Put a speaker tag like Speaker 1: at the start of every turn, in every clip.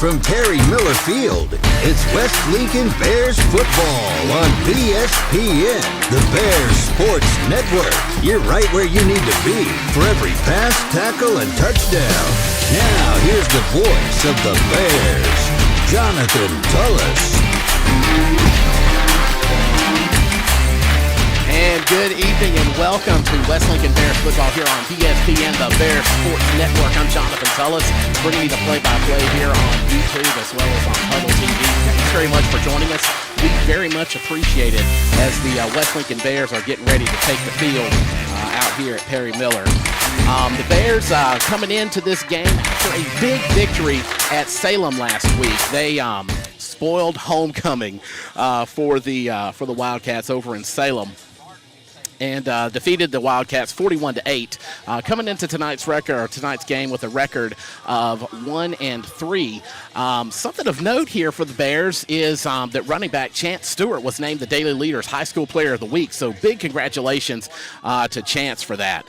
Speaker 1: from Perry Miller Field, it's West Lincoln Bears football on BSPN, the Bears Sports Network. You're right where you need to be for every pass, tackle, and touchdown. Now, here's the voice of the Bears, Jonathan Tullis.
Speaker 2: And good evening and welcome to West Lincoln Bears football here on BSPN, the Bears Sports Network. I'm Jonathan Tullis, bringing you the play-by-play here on YouTube as well as on Huddle TV. Thanks very much for joining us. We very much appreciate it as the West Lincoln Bears are getting ready to take the field out here at Perry Miller. The Bears coming into this game after a big victory at Salem last week. They spoiled homecoming for the Wildcats over in Salem, and defeated the Wildcats 41-8, coming into tonight's game with a record of 1-3. Something of note here for the Bears is that running back Chance Stewart was named the Daily Leader's High School Player of the Week, so big congratulations to Chance for that.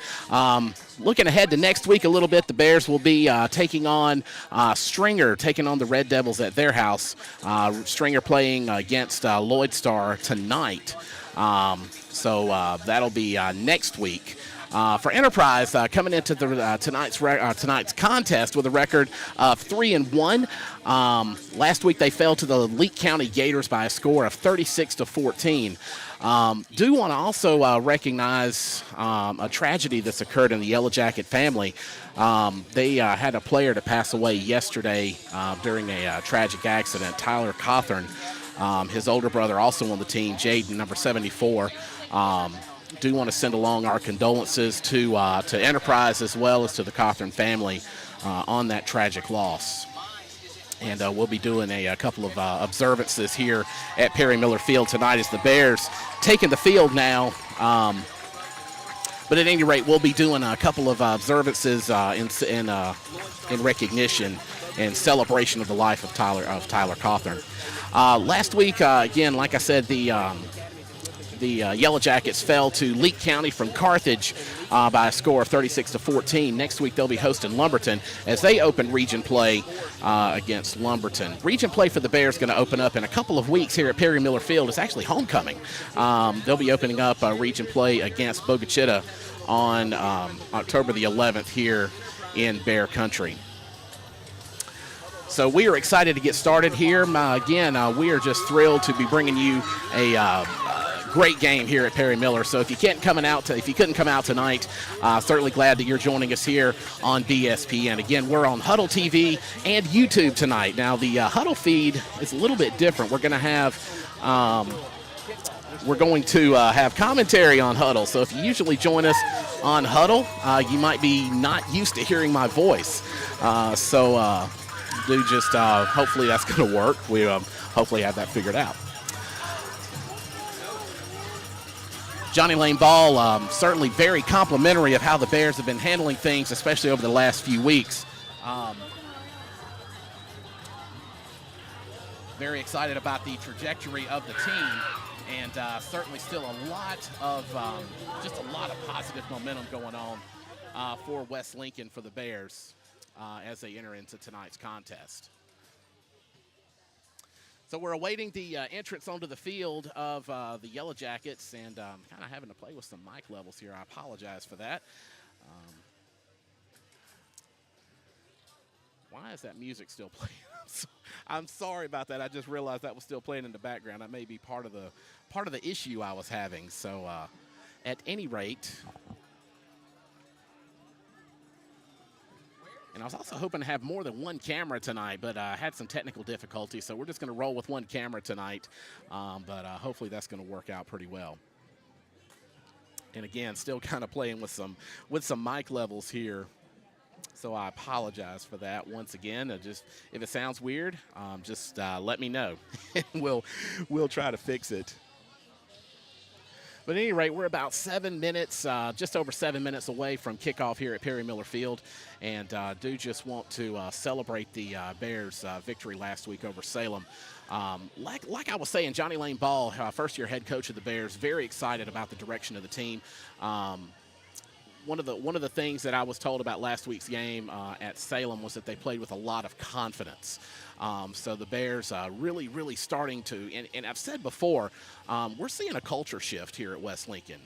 Speaker 2: Looking ahead to next week a little bit, the Bears will be taking on Stringer, taking on the Red Devils at their house. Stringer playing against Lloyd Star tonight. So that'll be next week. For Enterprise, coming into the tonight's contest with a record of 3-1. Last week they fell to the Leake County Gators by a score of 36-14. Do want to also recognize a tragedy that's occurred in the Yellowjacket family. They had a player to pass away yesterday during a tragic accident. Tyler Cawthorn, his older brother, also on the team, Jaden, number 74. Do want to send along our condolences to Enterprise as well as to the Cawthorn family on that tragic loss. And we'll be doing a couple of observances here at Perry Miller Field tonight as the Bears taking the field now. But at any rate, we'll be doing a couple of observances in recognition and celebration of the life of Tyler Cawthorn. Last week, again, like I said, the Yellowjackets fell to Leake County from Carthage by a score of 36-14. Next week they'll be hosting Lumberton as they open region play against Lumberton. Region play for the Bears going to open up in a couple of weeks here at Perry Miller Field. It's actually homecoming. They'll be opening up region play against Bogachita on October the 11th here in Bear Country. So we are excited to get started here. Again, we are just thrilled to be bringing you a great game here at Perry Miller. So if you couldn't come out tonight, certainly glad that you're joining us here on BSPN. Again, we're on Huddle TV and YouTube tonight. Now the Huddle feed is a little bit different. We're going to have commentary on Huddle. So if you usually join us on Huddle, you might be not used to hearing my voice. Hopefully that's going to work. We hopefully have that figured out. Johnny Lane Ball, certainly very complimentary of how the Bears have been handling things, especially over the last few weeks. Very excited about the trajectory of the team, and certainly still a lot of positive momentum going on for West Lincoln for the Bears as they enter into tonight's contest. So we're awaiting the entrance onto the field of the Yellowjackets, and kind of having to play with some mic levels here. I apologize for that. Why is that music still playing? I'm sorry about that. I just realized that was still playing in the background. That may be part of the issue I was having. So at any rate. And I was also hoping to have more than one camera tonight, but I had some technical difficulties, so we're just going to roll with one camera tonight. But hopefully that's going to work out pretty well. And again, still kind of playing with some mic levels here, so I apologize for that once again. If it sounds weird, just let me know, and we'll try to fix it. But at any rate, we're about 7 minutes, just over 7 minutes away from kickoff here at Perry Miller Field, and do just want to celebrate the Bears' victory last week over Salem. Like I was saying, Johnny Lane Ball, first-year head coach of the Bears, very excited about the direction of the team. one of the things that I was told about last week's game at Salem was that they played with a lot of confidence. So the Bears really starting to, and I've said before, we're seeing a culture shift here at West Lincoln.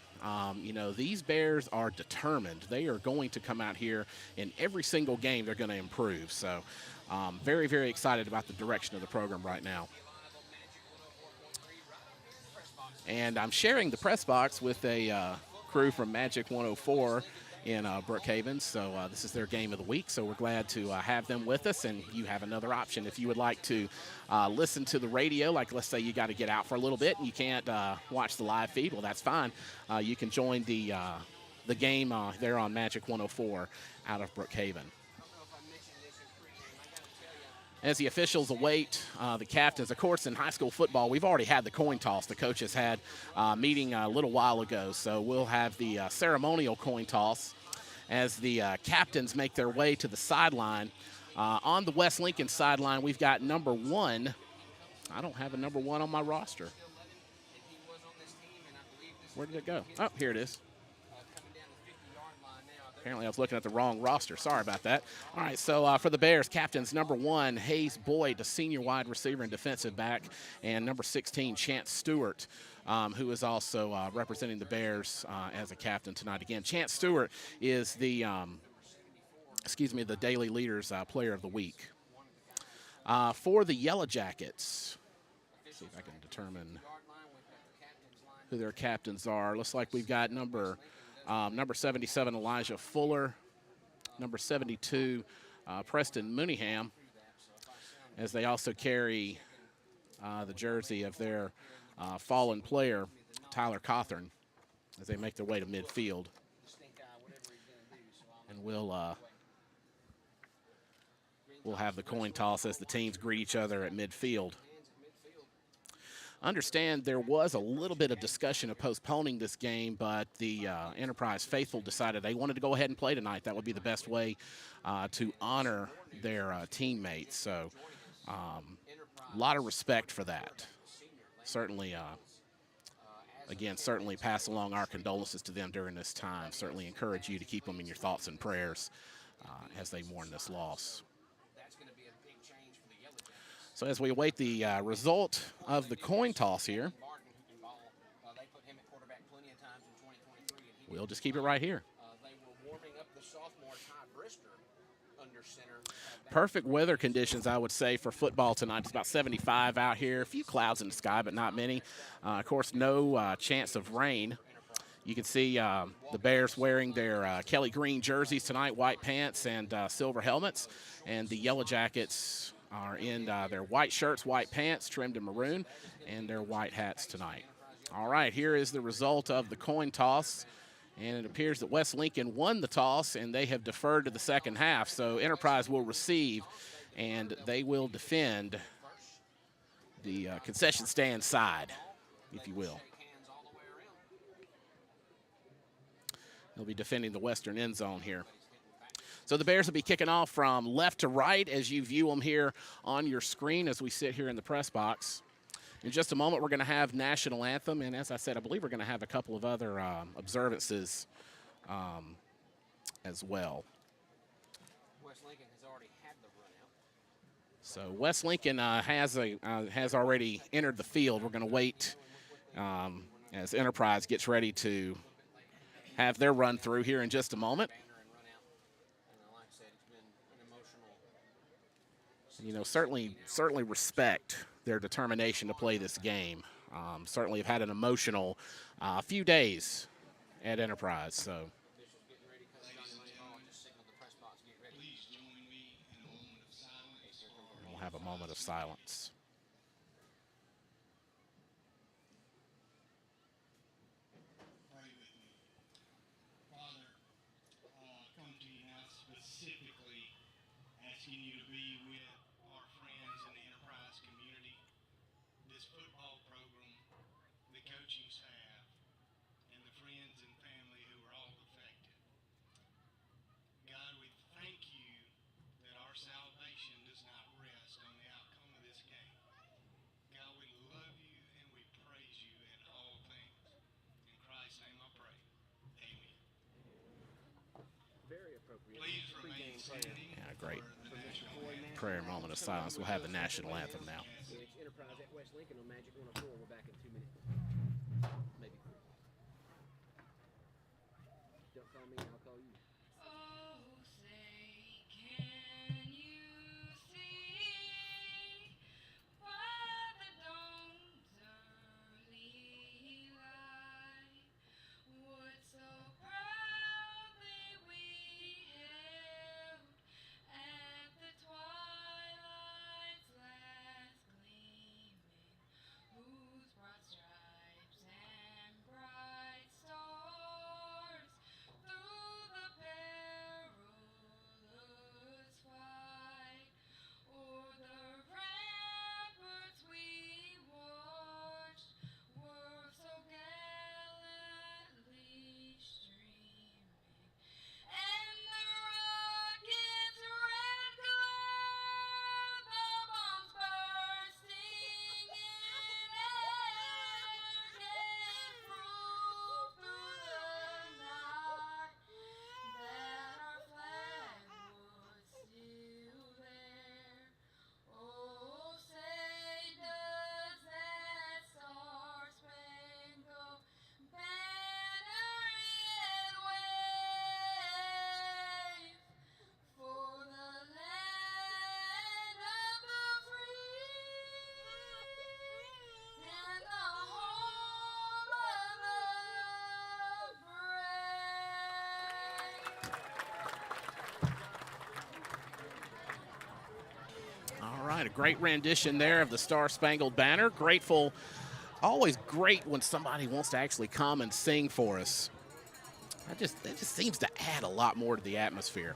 Speaker 2: These Bears are determined. They are going to come out here in every single game. They're going to improve. So very excited about the direction of the program right now. And I'm sharing the press box with a crew from Magic 104 in Brookhaven. So this is their game of the week. So we're glad to have them with us. And you have another option. If you would like to listen to the radio, like let's say you got to get out for a little bit and you can't watch the live feed, well, that's fine. You can join the game there on Magic 104 out of Brookhaven. As the officials await the captains, of course, in high school football, we've already had the coin toss. The coaches had a meeting a little while ago, so we'll have the ceremonial coin toss as the captains make their way to the sideline. On the West Lincoln sideline, we've got number 1. I don't have a number 1 on my roster. Where did it go? Oh, here it is. Apparently I was looking at the wrong roster. Sorry about that. All right, so for the Bears, captains number 1, Hayes Boyd, the senior wide receiver and defensive back, and number 16, Chance Stewart, who is also representing the Bears as a captain tonight. Again, Chance Stewart is the, the Daily Leaders Player of the Week. For the Yellowjackets, let's see if I can determine who their captains are. Looks like we've got number 77, Elijah Fuller. Number 72, Preston Mooneyham, as they also carry the jersey of their fallen player, Tyler Cawthorn, as they make their way to midfield. And we'll have the coin toss as the teams greet each other at midfield. Understand there was a little bit of discussion of postponing this game, but the Enterprise faithful decided they wanted to go ahead and play tonight. That would be the best way to honor their teammates. So a lot of respect for that. Certainly, certainly pass along our condolences to them during this time. Certainly encourage you to keep them in your thoughts and prayers as they mourn this loss. So as we await the result of the coin toss here, we'll just keep it right here. Perfect weather conditions, I would say, for football tonight. It's about 75 out here. A few clouds in the sky, but not many. Of course, no chance of rain. You can see the Bears wearing their Kelly green jerseys tonight, white pants and silver helmets, and the Yellowjackets are in their white shirts, white pants, trimmed in maroon, and their white hats tonight. All right, here is the result of the coin toss, and it appears that West Lincoln won the toss, and they have deferred to the second half. So Enterprise will receive, and they will defend the concession stand side, if you will. They'll be defending the western end zone here. So the Bears will be kicking off from left to right as you view them here on your screen as we sit here in the press box. In just a moment, we're going to have national anthem, and as I said, I believe we're going to have a couple of other observances as well.
Speaker 3: West Lincoln has already had the run out.
Speaker 2: So West Lincoln has already entered the field. We're going to wait as Enterprise gets ready to have their run through here in just a moment. Certainly respect their determination to play this game. Certainly have had an emotional few days at Enterprise. So we'll have a moment of silence.
Speaker 4: Come to you now specifically asking you to be with our friends in the Enterprise community, this football program, the coaching staff, and the friends and family who are all affected. God, we thank you that our salvation does not rest on the outcome of this game. God, we love you and we praise you in all things. In Christ's name I pray. Amen. Please remain standing.
Speaker 2: Yeah, great prayer moment of silence. We'll have the national anthem now.
Speaker 3: It's Enterprise at West Lincoln on Magic 104. We're back in 2 minutes. Maybe 3. Don't call me, I'll call you.
Speaker 5: Oh, say, can you see by the dawn's early light what so proudly we held at the twilight's last gleaming, whose broad stripes and bright stars through the perilous fight o'er the ramparts we watched were so gallantly streaming, and the rocket's red glare, the bombs bursting in air, gave proof through the night that our flag was still there. Oh, say does that star-spangled banner yet wave for the land of the free and the home of the brave.
Speaker 2: All right, a great rendition there of the Star-Spangled Banner. Grateful, always great when somebody wants to actually come and sing for us. That just seems to add a lot more to the atmosphere.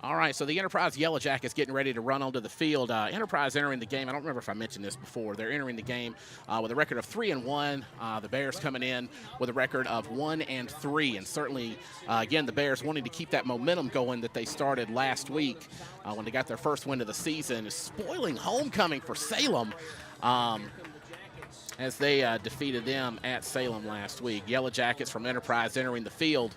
Speaker 2: All right, so the Enterprise Yellowjackets getting ready to run onto the field. Enterprise entering the game. I don't remember if I mentioned this before. They're entering the game with a record of 3-1. The Bears coming in with a record of 1-3, and certainly, again, the Bears wanting to keep that momentum going that they started last week when they got their first win of the season, spoiling homecoming for Salem as they defeated them at Salem last week. Yellowjackets from Enterprise entering the field,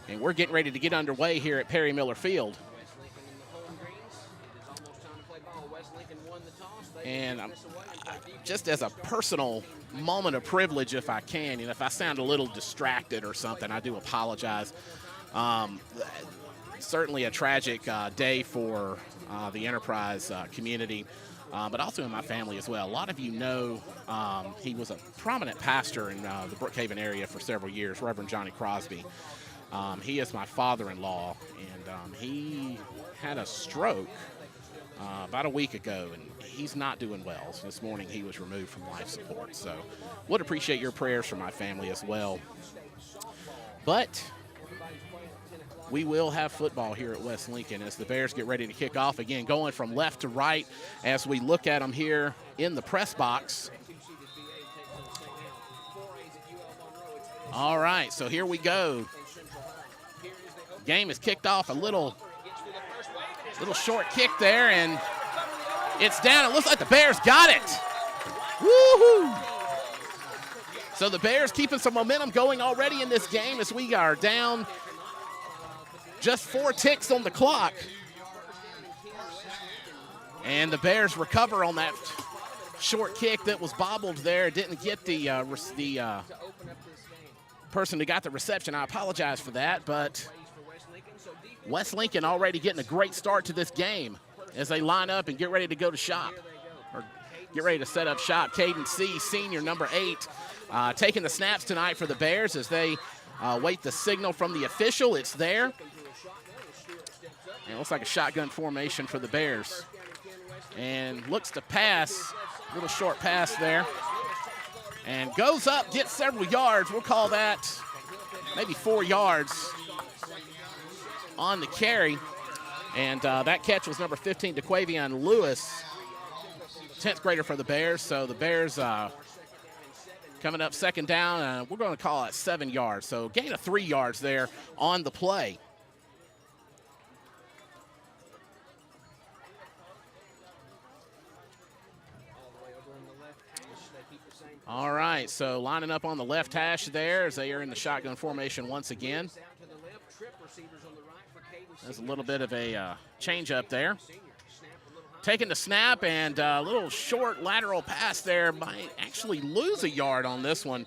Speaker 2: and we're getting ready to get underway here at Perry Miller Field.
Speaker 3: West Lincoln in the home greens. It is almost time to play ball. West Lincoln won the toss. They
Speaker 2: And
Speaker 3: give this away.
Speaker 2: just as a personal moment of privilege, if I can, if I sound a little distracted or something, I do apologize. Certainly a tragic day for the Enterprise community, but also in my family as well. A lot of you know he was a prominent pastor in the Brookhaven area for several years, Reverend Johnny Crosby. He is my father-in-law, and he had a stroke about a week ago, and he's not doing well. So this morning he was removed from life support. So would appreciate your prayers for my family as well. But we will have football here at West Lincoln as the Bears get ready to kick off. Again, going from left to right as we look at them here in the press box. All right, so here we go. Game is kicked off. A little short kick there, and it's down. It looks like the Bears got it. Woo-hoo! So the Bears keeping some momentum going already in this game as we are down just 4 ticks on the clock. And the Bears recover on that short kick that was bobbled there. Didn't get the person who got the reception. I apologize for that, but West Lincoln already getting a great start to this game as they line up and get ready to go to shop, or get ready to set up shop. Caden C., senior, number 8, taking the snaps tonight for the Bears as they wait the signal from the official. It's there. And it looks like a shotgun formation for the Bears. And looks to pass, a little short pass there. And goes up, gets several yards. We'll call that maybe 4 yards on the carry. And that catch was number 15, DeQuavion Lewis, 10th grader for the Bears. So the Bears coming up second down. We're going to call it 7 yards. So gain of 3 yards there on the play. All right, so lining up on the left hash there as they are in the shotgun formation once again.
Speaker 3: trip receivers on the right for Caden.
Speaker 2: There's a little bit of a change up there. Taking the snap, and a little short lateral pass there. Might actually lose a yard on this one.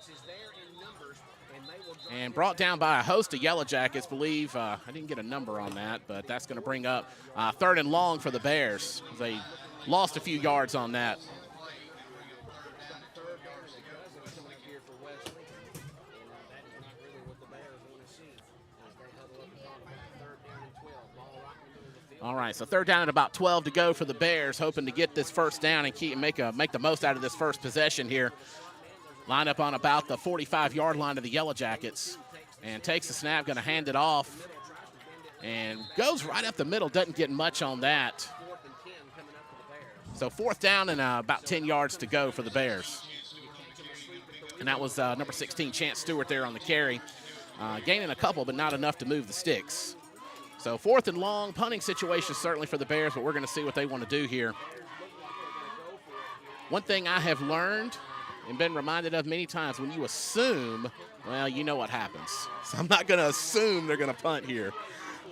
Speaker 2: And brought down by a host of Yellowjackets. Believe I didn't get a number on that, but that's going to bring up 3rd and long for the Bears. They lost a few yards on that. All right, so 3rd down and about 12 to go for the Bears, hoping to get this first down and make the most out of this first possession here. Line up on about the 45-yard line of the Yellowjackets, and takes the snap, going to hand it off, and goes right up the middle, doesn't get much on that. So 4th down and about 10 yards to go for the Bears. And that was number 16, Chance Stewart, there on the carry. Gaining a couple, but not enough to move the sticks. So 4th and long, punting situation certainly for the Bears, but we're going to see what they want to do here. One thing I have learned and been reminded of many times, when you assume, well, you know what happens. So I'm not going to assume they're going to punt here.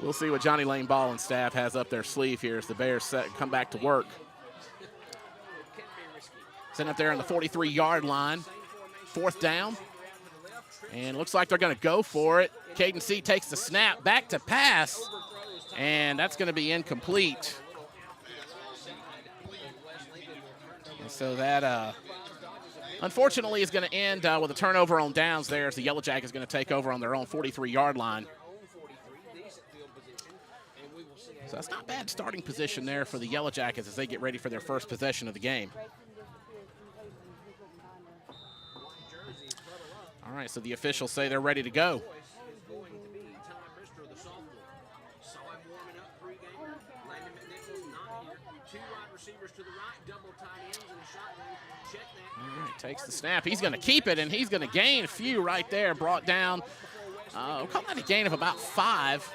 Speaker 2: We'll see what Johnny Lane Ball and staff has up their sleeve here as the Bears come back to work. Sitting up there on the 43-yard line, 4th down. And looks like they're going to go for it. Caden C takes the snap, back to pass, and that's going to be incomplete. And so that, unfortunately, is going to end with a turnover on downs there, as the Yellowjackets is going to take over on their own 43-yard line. So that's not bad starting position there for the Yellowjackets as they get ready for their first possession of the game. All right, so the officials say they're ready to go. All right, takes the snap. He's going to keep it, and he's going to gain a few right there. Brought down, we'll call that a gain of about 5.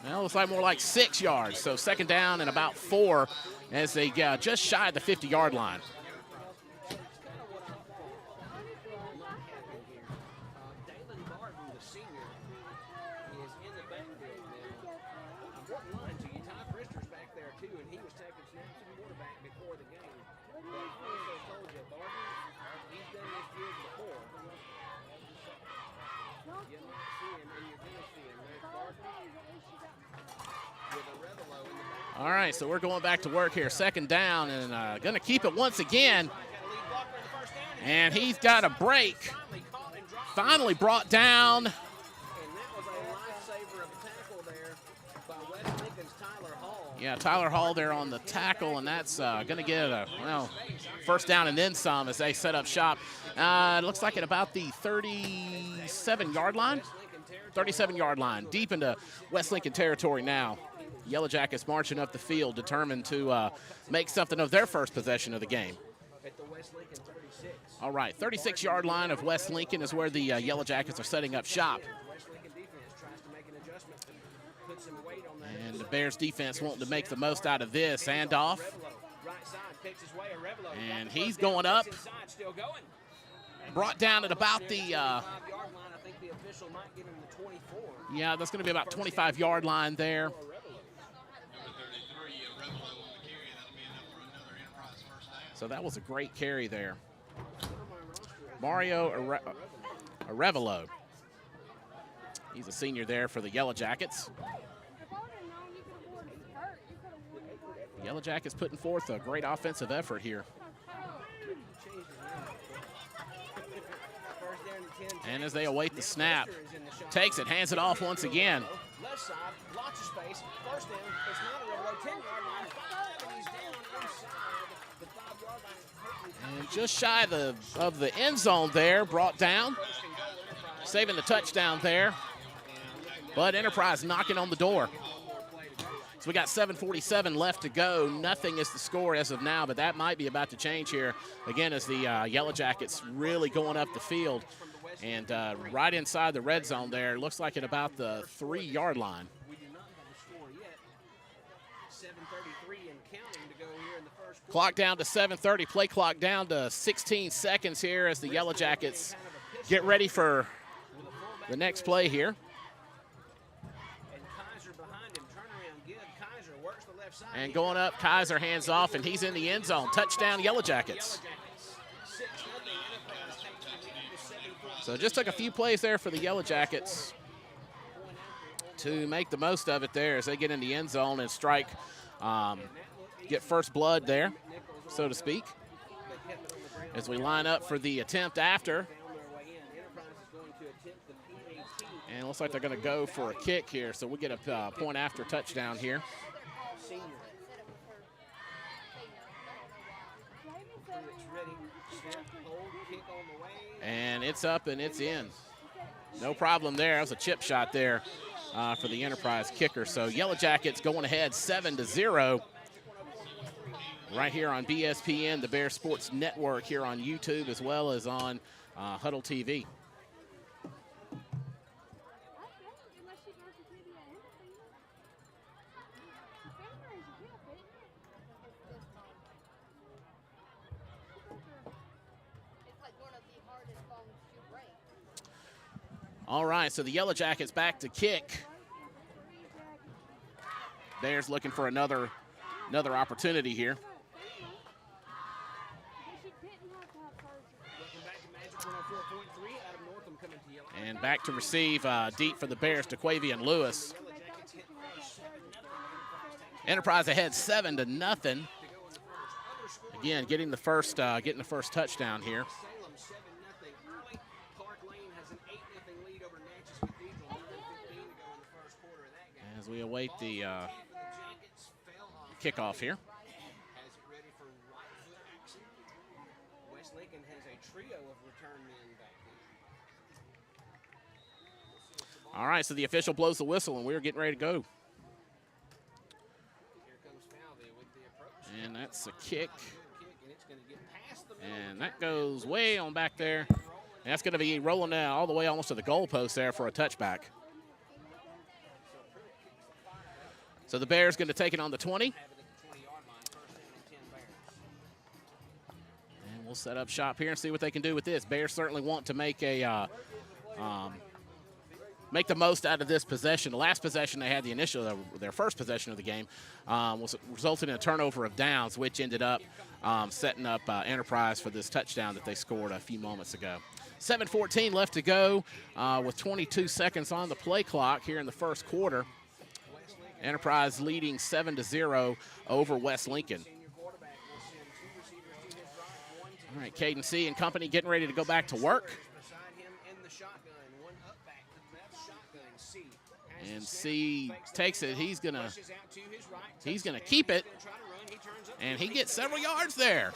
Speaker 2: Well, looks like more like 6 yards. So 2nd down and about 4 as they just shy of the 50-yard line. All right, so we're going back to work here. 2nd down, and going to keep it once again. And he's got a break. Finally brought down.
Speaker 3: And that was a lifesaver of a tackle there by West Lincoln's Tyler Hall.
Speaker 2: Yeah, Tyler Hall there on the tackle, and that's going to get a, well, 1st down and then some as they set up shop. It looks like at about the 37-yard line. 37-yard line, deep into West Lincoln territory now. Yellowjackets marching up the field, determined to make something of their first possession of the game.
Speaker 3: At the West Lincoln 36.
Speaker 2: All right, 36-yard line of West Lincoln is where the Yellowjackets are setting up shop.
Speaker 3: West Lincoln defense tries to make an adjustment to put some weight on that.
Speaker 2: And the Bears defense wanting to make the most out of this. Handoff.
Speaker 3: Right side takes his way. Arevalo.
Speaker 2: And he's going up.
Speaker 3: Inside, still going.
Speaker 2: Brought down at about the
Speaker 3: 5-yard line. I think the official might give him the 24.
Speaker 2: yeah, that's going to be about 25-yard line there. So that was a great carry there. Mario Arevalo. He's a senior there for the Yellowjackets. The Yellowjackets putting forth a great offensive effort here. And as they await the snap, takes it, hands it off once again.
Speaker 3: Left side, lots of space. 1st down, it's not Arevalo. 10-yard line, 5, and he's down inside the 5-yard line.
Speaker 2: And just shy of the end zone there, brought down. Saving the touchdown there. But Enterprise knocking on the door. So we got 7:47 left to go. Nothing is the score as of now, but that might be about to change here. Again, as the Yellowjackets really going up the field. And right inside the red zone there, looks like at about the 3-yard line.
Speaker 3: We do not have a score yet. 7:33 and counting to go here in the first quarter.
Speaker 2: Clock down to 7:30. Play clock down to 16 seconds here as the Yellowjackets get ready for the next play here.
Speaker 3: And Kaiser behind him. Turnaround good. Kaiser works the left side.
Speaker 2: And going up, Kaiser hands off, and he's in the end zone. Touchdown, Yellowjackets.
Speaker 3: Yellowjackets. 6-0. Enterprise takes the lead with 7-14.
Speaker 2: So just took a few plays there for the Yellowjackets to make the most of it there as they get in the end zone and strike, get first blood there, so to speak, as we line up for the attempt after. And it looks like they're going to go for a kick here, so we get a point after touchdown here. And it's up and it's in. No problem there. That was a chip shot there for the Enterprise kicker. So Yellowjackets going ahead 7-0 right here on BSPN, the Bear Sports Network, here on YouTube as well as on Huddle TV. All right, so the Yellowjackets back to kick. Bears looking for another opportunity here. And back to receive deep for the Bears, DeQuavian Lewis. Enterprise ahead 7-0. Again, getting the first touchdown here. As we await the kickoff here.
Speaker 3: West Lincoln has a trio of return men back there.
Speaker 2: All right, so the official blows the whistle, and we're getting ready to go.
Speaker 3: Here comes Falvey with the approach.
Speaker 2: And that's a kick.
Speaker 3: And it's going to get past the middle.
Speaker 2: And that goes way on back there. And that's going to be rolling now all the way almost to the goalpost there for a touchback. So the Bears going to take it on the 20. And we'll set up shop here and see what they can do with this. Bears certainly want to make make the most out of this possession. The last possession they had, their first possession of the game, resulted in a turnover of downs, which ended up setting up Enterprise for this touchdown that they scored a few moments ago. 7:14 left to go with 22 seconds on the play clock here in the first quarter. Enterprise leading 7-0 over West Lincoln. All right, Caden C. and company getting ready to go back to work. And C takes it. He's gonna keep it, and he gets several yards there.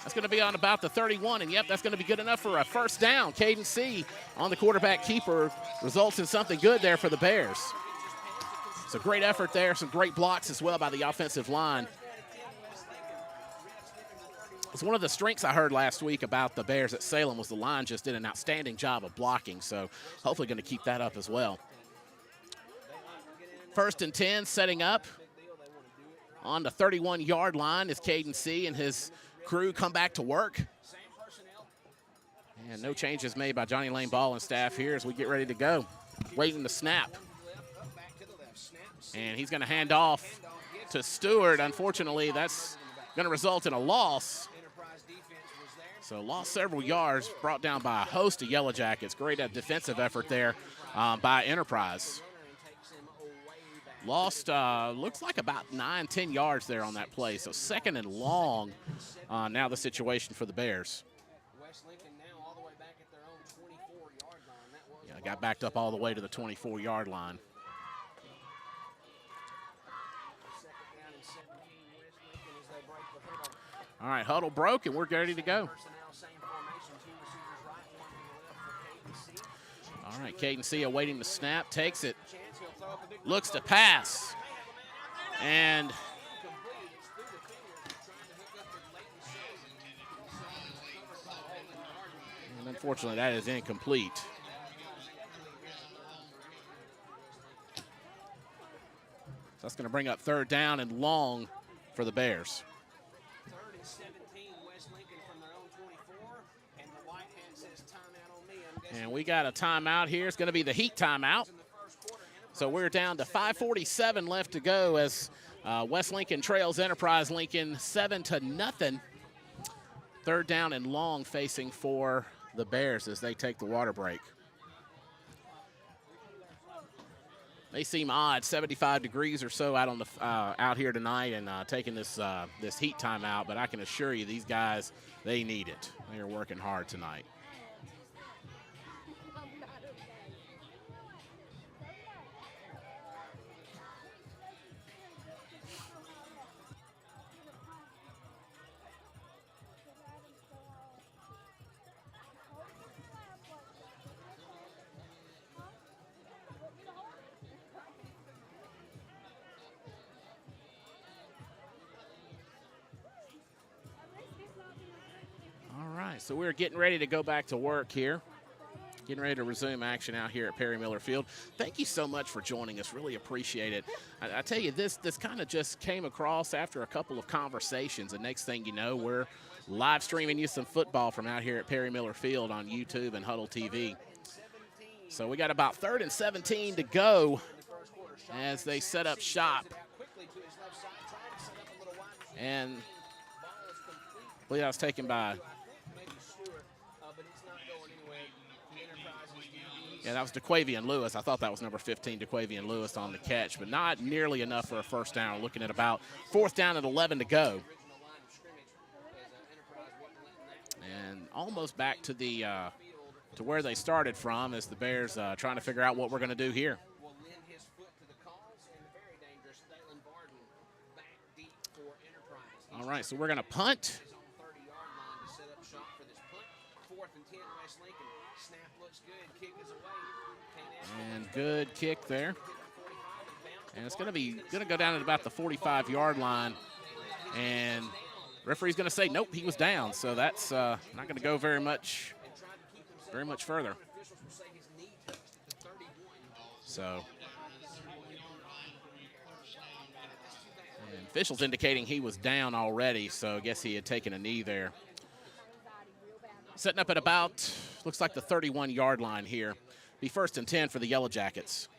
Speaker 2: That's going to be on about the 31, and yep, that's going to be good enough for a first down. Caden C. on the quarterback keeper results in something good there for the Bears. So great effort there, some great blocks as well by the offensive line. It's one of the strengths I heard last week about the Bears at Salem was the line just did an outstanding job of blocking, so hopefully going to keep that up as well. 1st and 10 setting up on the 31-yard line as Caden C. and his crew come back to work. And no changes made by Johnny Lane Ball and staff here as we get ready to go. Waiting the snap. And he's going to hand off to Stewart. Unfortunately, that's going to result in a loss. So lost several yards, brought down by a host of Yellowjackets. Great defensive effort there by Enterprise. Lost, looks like about 9-10 yards there on that play. So 2nd and long, now the situation for the Bears. Yeah, got backed up all the way to the 24-yard line. All right, huddle broke, and we're ready to go. All right, Caden C. awaiting the snap, takes it, looks to pass, and unfortunately that is incomplete. So that's going to bring up 3rd down and long for the Bears.
Speaker 3: And the white hat says timeout on me. I'm guessing
Speaker 2: And we got a timeout here. It's going to be the Heat timeout.
Speaker 3: in the first quarter.
Speaker 2: So we're down to 5:47 left to go as West Lincoln trails Enterprise Lincoln 7-0. Third down and long facing for the Bears as they take the water break. They seem odd, 75 degrees or so out on the out here tonight, and taking this this heat timeout. But I can assure you, these guys, they need it. They are working hard tonight. All right, so we're getting ready to go back to work here. Getting ready to resume action out here at Perry Miller Field. Thank you so much for joining us. Really appreciate it. I tell you, this kind of just came across after a couple of conversations. The next thing you know, we're live streaming you some football from out here at Perry Miller Field on YouTube and Huddle TV. So we got about 3rd and 17 to go as they set up shop. And I believe that was taken by... Yeah, that was DeQuavian Lewis. I thought that was number 15, DeQuavian Lewis on the catch, but not nearly enough for a first down. Looking at about 4th down and 11 to go. And almost back to the to where they started from as the Bears trying to figure out what we're going to do here. All right, so we're going to punt. And good kick there. And it's going to go down at about the 45-yard line. And referee's going to say, nope, he was down. So that's not going to go very much further. So and officials indicating he was down already, so I guess he had taken a knee there. Setting up at about, looks like the 31-yard line here. Be 1st and 10 for the Yellowjackets.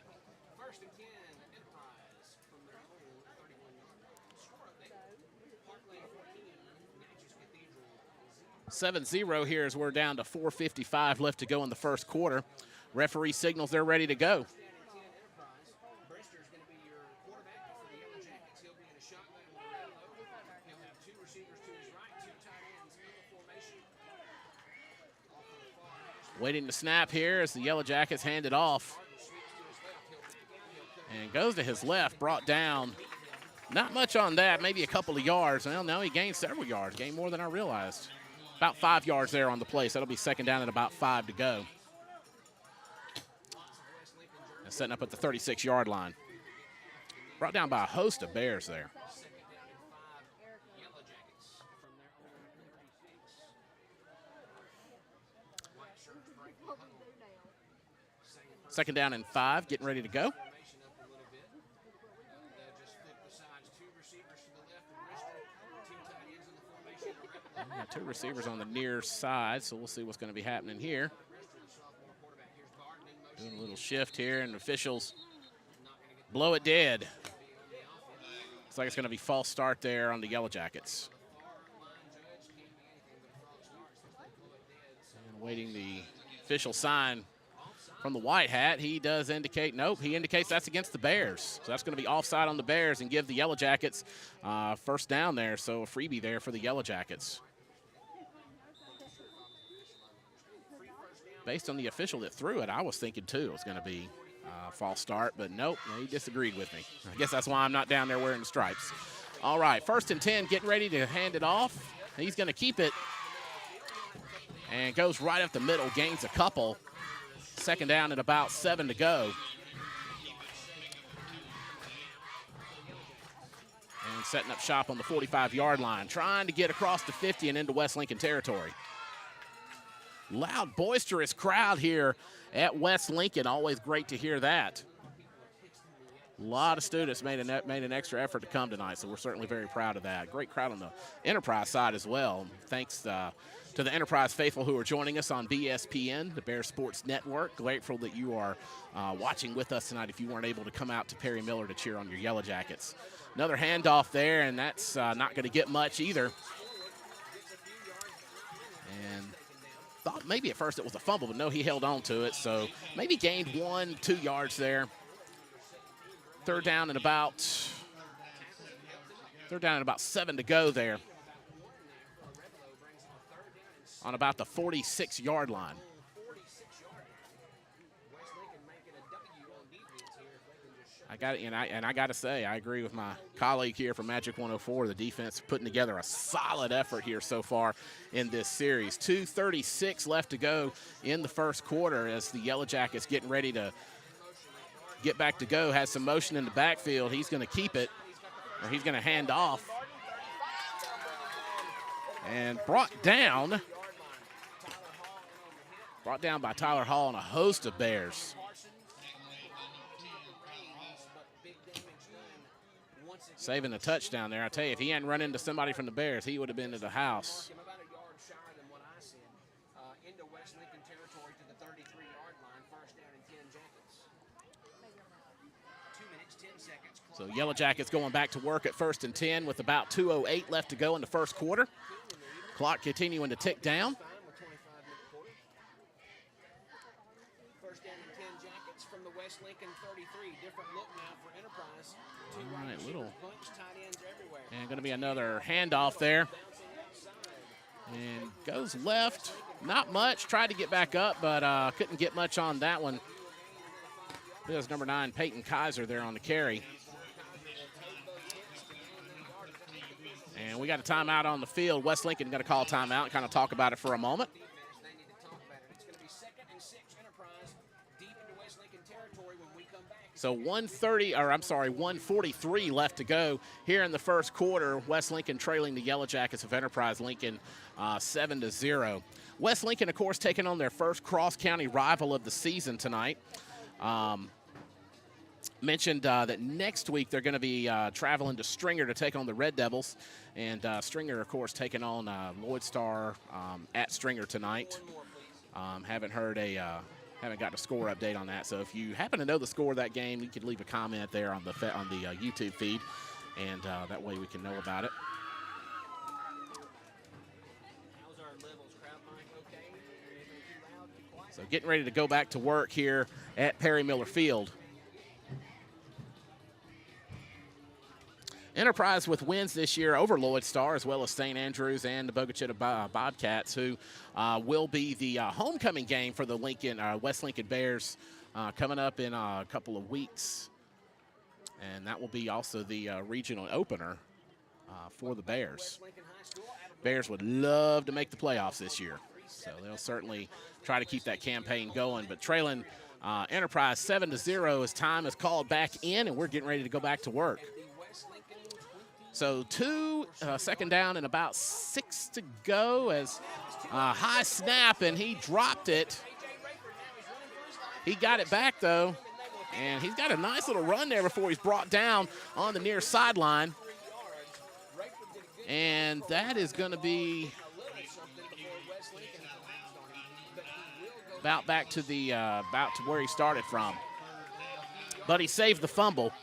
Speaker 2: 7-0 here as we're down to 4:55 left to go in the first quarter. Referee signals they're ready to go. Waiting to snap here as the Yellowjackets hand it off. And goes to his left, brought down. Not much on that, maybe a couple of yards. Well, no, he gained several yards, gained more than I realized. About 5 yards there on the play, so that'll be 2nd down and about 5 to go. And setting up at the 36-yard line. Brought down by a host of Bears there. Second down and 5, getting ready to go. Got 2 receivers on the near side, so we'll see what's going to be happening here. Doing a little shift here, and officials blow it dead. Looks like it's going to be false start there on the Yellowjackets. And waiting the official sign from the white hat. He does indicate, nope, he indicates that's against the Bears. So that's going to be offside on the Bears and give the Yellowjackets first down there. So a freebie there for the Yellowjackets. Based on the official that threw it, I was thinking too it was going to be a false start, but nope, he disagreed with me. I guess that's why I'm not down there wearing the stripes. All right, 1st and 10, getting ready to hand it off. He's going to keep it and goes right up the middle, gains a couple. 2nd down at about 7 to go. And setting up shop on the 45-yard line, trying to get across the 50 and into West Lincoln territory. Loud, boisterous crowd here at West Lincoln. Always great to hear that. A lot of students made an extra effort to come tonight, so we're certainly very proud of that. Great crowd on the Enterprise side as well. Thanks to the Enterprise faithful who are joining us on BSPN, the Bear Sports Network. Grateful that you are watching with us tonight if you weren't able to come out to Perry Miller to cheer on your Yellowjackets. Another handoff there, and that's not going to get much either. And thought maybe at first it was a fumble, but no, he held on to it, so maybe gained 1-2 yards there. Third down and about 7 to go there on about the 46-yard line. I got to say, I agree with my colleague here from Magic 104. The defense putting together a solid effort here so far in this series. 2:36 left to go in the first quarter as the Yellowjackets getting ready to get back to go. Has some motion in the backfield. He's going to keep it, or he's going to hand off. And brought down by Tyler Hall and a host of Bears. Saving the touchdown there. I tell you, if he hadn't run into somebody from the Bears, he would have been to the house.
Speaker 3: About a yard shy than what I said. Into West Lincoln territory to the 33-yard line. First down and 10 Jackets. 2 minutes, 10 seconds.
Speaker 2: So Yellowjackets going back to work at 1st and 10 with about 2:08 left to go in the first quarter. Clock continuing to tick down.
Speaker 3: First down and 10 Jackets from the West Lincoln 33. Different look now for Enterprise.
Speaker 2: All right, little.
Speaker 3: Bunch, tight ends everywhere.
Speaker 2: And going to be another handoff there. And goes left. Not much. Tried to get back up, but couldn't get much on that one. There's number 9, Peyton Kaiser, there on the carry. And we got a timeout on the field. West Lincoln going to call timeout and kind of talk about it for a moment.
Speaker 3: They need to talk about it. It's going to be 2nd and 6 Enterprise deep into West Lincoln territory when we come back.
Speaker 2: So 1:43 left to go here in the first quarter. West Lincoln trailing the Yellowjackets of Enterprise Lincoln 7-0. West Lincoln, of course, taking on their first cross-county rival of the season tonight. Mentioned that next week they're going to be traveling to Stringer to take on the Red Devils. And Stringer, of course, taking on Lloyd Star at Stringer tonight. Haven't got a score update on that. So if you happen to know the score of that game, you could leave a comment there on the YouTube feed, and that way we can know about it.
Speaker 3: How's our levels? Crowd mic okay? Anything too loud, too quiet?
Speaker 2: So getting ready to go back to work here at Perry Miller Field. Enterprise with wins this year over Lloyd Star, as well as St. Andrews and the Bogachita Bobcats, who will be the homecoming game for the West Lincoln Bears coming up in a couple of weeks. And that will be also the regional opener for the Bears. Bears would love to make the playoffs this year, so they'll certainly try to keep that campaign going. But trailing Enterprise 7-0 as time is called back in, and we're getting ready to go back to work. So 2nd down and about 6 to go as high snap, and he dropped it. He got it back, though, and he's got a nice little run there before he's brought down on the near sideline. And that is going to be about back to the where he started from. But he saved the fumble.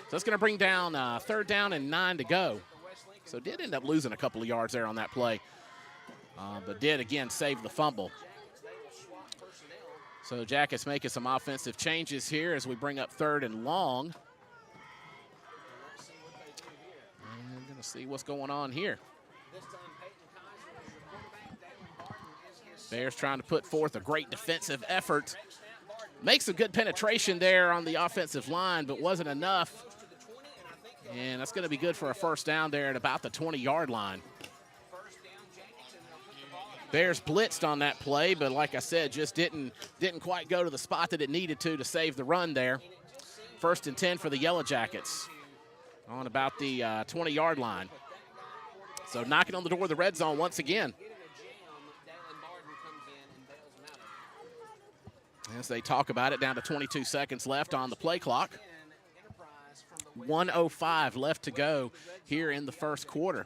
Speaker 2: So it's going to bring down 3rd down and 9 to go. So did end up losing a couple of yards there on that play, but did again save the fumble. So Jackets making some offensive changes here as we bring up 3rd and long. And we're going to see what's going on here. Bears trying to put forth a great defensive effort. Makes a good penetration there on the offensive line, but wasn't enough. And that's going to be good for a 1st down there at about the 20-yard line. Bears blitzed on that play, but like I said, just didn't quite go to the spot that it needed to save the run there. 1st and 10 for the Yellowjackets on about the 20-yard line. So knocking on the door of the red zone once again. As they talk about it, down to 22 seconds left on the play clock. 1:05 left to go here in the first quarter.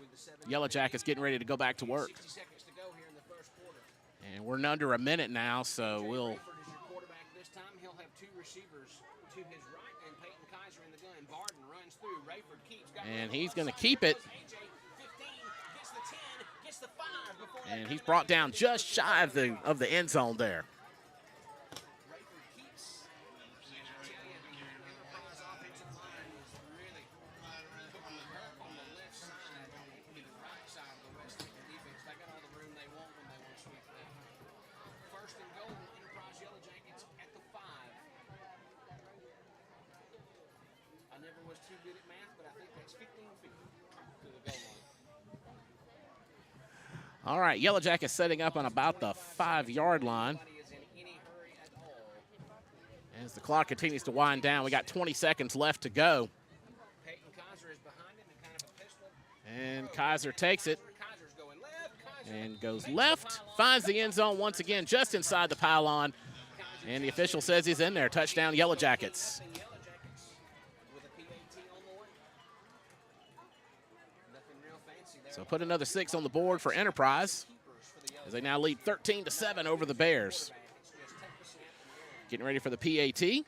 Speaker 2: Yellowjackets getting ready to go back to work.
Speaker 3: 60 seconds to go here in the first quarter.
Speaker 2: And we're in under a minute now, so we'll.
Speaker 3: Rayford is your quarterback this time. He'll have two receivers to his right, and Peyton Kaiser in the gun. Barden runs through. Rayford keeps.
Speaker 2: And he's going to keep it.
Speaker 3: AJ, 15, gets the 10, gets the 5 before
Speaker 2: And he's brought down just shy of the end zone there.
Speaker 3: Rayford keeps. Enterprise offensive line is really putting the hurt on the left side, the right side of the West Lincoln defense. They got all the room they want when they want to sweep that. First and goal, Enterprise Yellowjackets at the 5. I never was too good at math, but I think that's 15 feet to the goal line.
Speaker 2: All right, Yellowjackets setting up on about the 5-yard line.
Speaker 3: Nobody is in any hurry at all.
Speaker 2: As the clock continues to wind down, we got 20 seconds left to go.
Speaker 3: Peyton Kaiser is behind him and kind of a pistol.
Speaker 2: And Kaiser takes it
Speaker 3: Kaiser's going left. Kaiser
Speaker 2: and goes left, finds the end zone once again just inside the pylon. And the official says he's in there. Touchdown, Yellowjackets.
Speaker 3: and Yellowjackets with a PAT on the way. Nothing real fancy there.
Speaker 2: So put another 6 on the board for Enterprise
Speaker 3: Keepers for the
Speaker 2: as they now lead 13-7 over the Bears.
Speaker 3: It's just take the snap and roll.
Speaker 2: Getting ready for the PAT.
Speaker 3: Jalen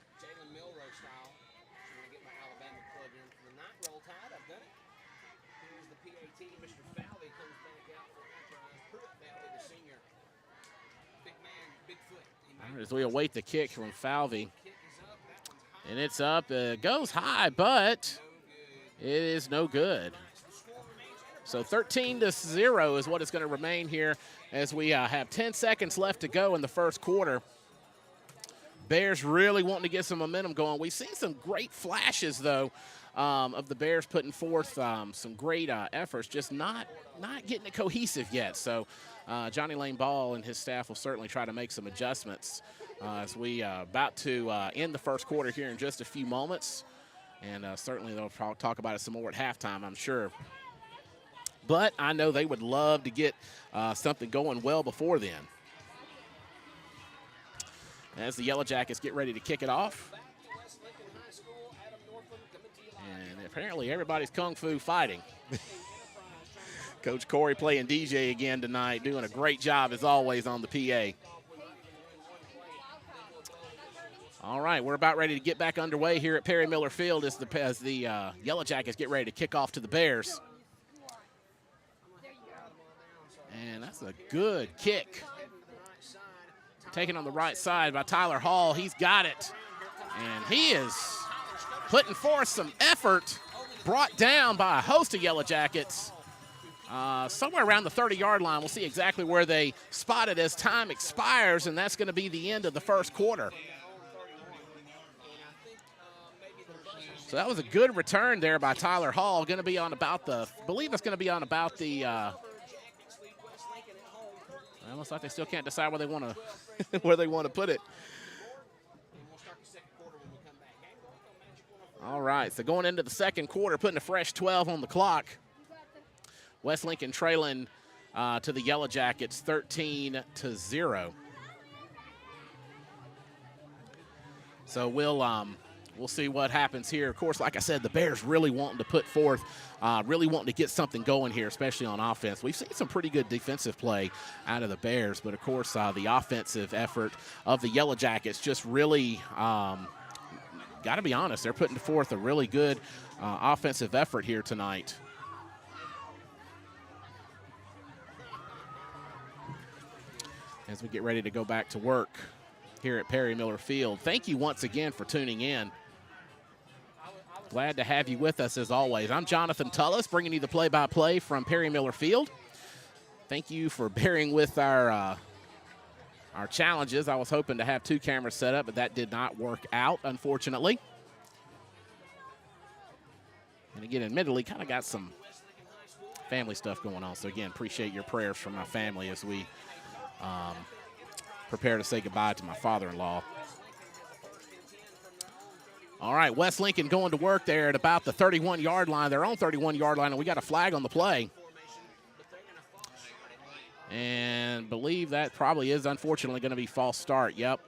Speaker 3: Milroe style. So we're going to get my Alabama plug in for the night. Roll tide. I've done it. Here's the PAT. Mr. Falvey comes back out for Enterprise. Pruitt Falvey, the senior. Big man, big foot. He
Speaker 2: All
Speaker 3: made
Speaker 2: right, as we await the kick from Falvey.
Speaker 3: kick is up. That one's high.
Speaker 2: And it's up. It goes high, but it is no good.
Speaker 3: The score remains
Speaker 2: So 13-0 is what it's going to remain here as we have 10 seconds left to go in the first quarter. Bears really wanting to get some momentum going. We've seen some great flashes, though, of the Bears putting forth some great efforts, just not getting it cohesive yet. So Johnny Lane Ball and his staff will certainly try to make some adjustments as we about to end the first quarter here in just a few moments. And certainly they'll talk about it some more at halftime, I'm sure. But I know they would love to get something going well before then. As the Yellowjackets get ready to kick it off.
Speaker 3: back to West Lincoln High School. Adam Northland coming to you live.
Speaker 2: And apparently everybody's kung fu fighting. Coach Corey playing DJ again tonight, doing a great job as always on the PA. All right, we're about ready to get back underway here at Perry Miller Field as the Yellowjackets get ready to kick off to the Bears. And that's a good kick. Taken on the right side by Tyler Hall. He's got it. And he is putting forth some effort, brought down by a host of Yellowjackets. Somewhere around the 30-yard line. We'll see exactly where they spot it as time expires, and that's going to be the end of the first quarter. So that was a good return there by Tyler Hall. Going to be on about the, I believe it's going to be on about the, almost like they still can't decide where they want to, where they want to put it. All right, so going into the second quarter, putting a fresh 12 on the clock. West Lincoln trailing to the Yellowjackets 13-0. So we'll see what happens here. Of course, like I said, the Bears really wanting to put forth, really wanting to get something going here, especially on offense. We've seen some pretty good defensive play out of the Bears, but of course the offensive effort of the Yellowjackets just really, got to be honest, they're putting forth a really good offensive effort here tonight. As we get ready to go back to work here at Perry Miller Field. Thank you once again for tuning in. Glad to have you with us as always. I'm Jonathan Tullis, bringing you the play-by-play from Perry Miller Field. Thank you for bearing with our challenges. I was hoping to have 2 cameras set up, but that did not work out, unfortunately. And again, admittedly, kind of got some family stuff going on. So again, appreciate your prayers for my family as we prepare to say goodbye to my father-in-law. All right, West Lincoln going to work there at about the 31-yard line, their own 31-yard line, and we got a flag on the play. And believe that probably is, unfortunately, going to be false start. Yep.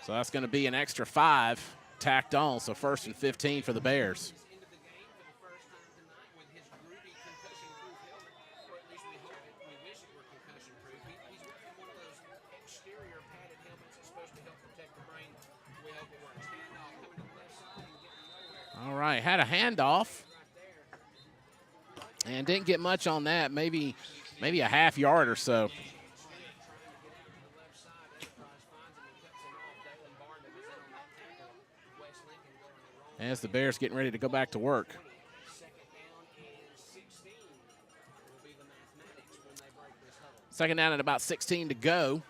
Speaker 2: So that's going to be an extra 5 tacked on. So 1st and 15 for the Bears.
Speaker 3: Into the game for the first time tonight with his Groovy concussion-proof helmet, or at least we hope it. We wish it were concussion-proof. He's wearing one of those exterior padded helmets that's supposed to help protect the brain. We hope it works. Handoff coming to the left side and getting nowhere.
Speaker 2: All right, had a handoff
Speaker 3: Right there.
Speaker 2: and didn't get much on that. Maybe a half yard or so. As the Bears getting ready to go back to work. Second down and about 16 to go.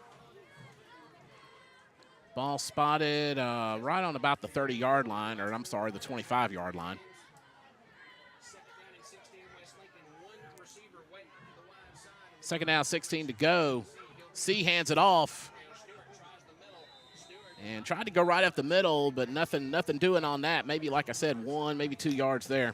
Speaker 2: Ball spotted right on about the 30-yard line, or I'm sorry, the 25-yard line. Second down, 16 to go. C hands it off. And tried to go right up the middle, but nothing doing on that. Maybe, like I said, 1, maybe 2 yards there.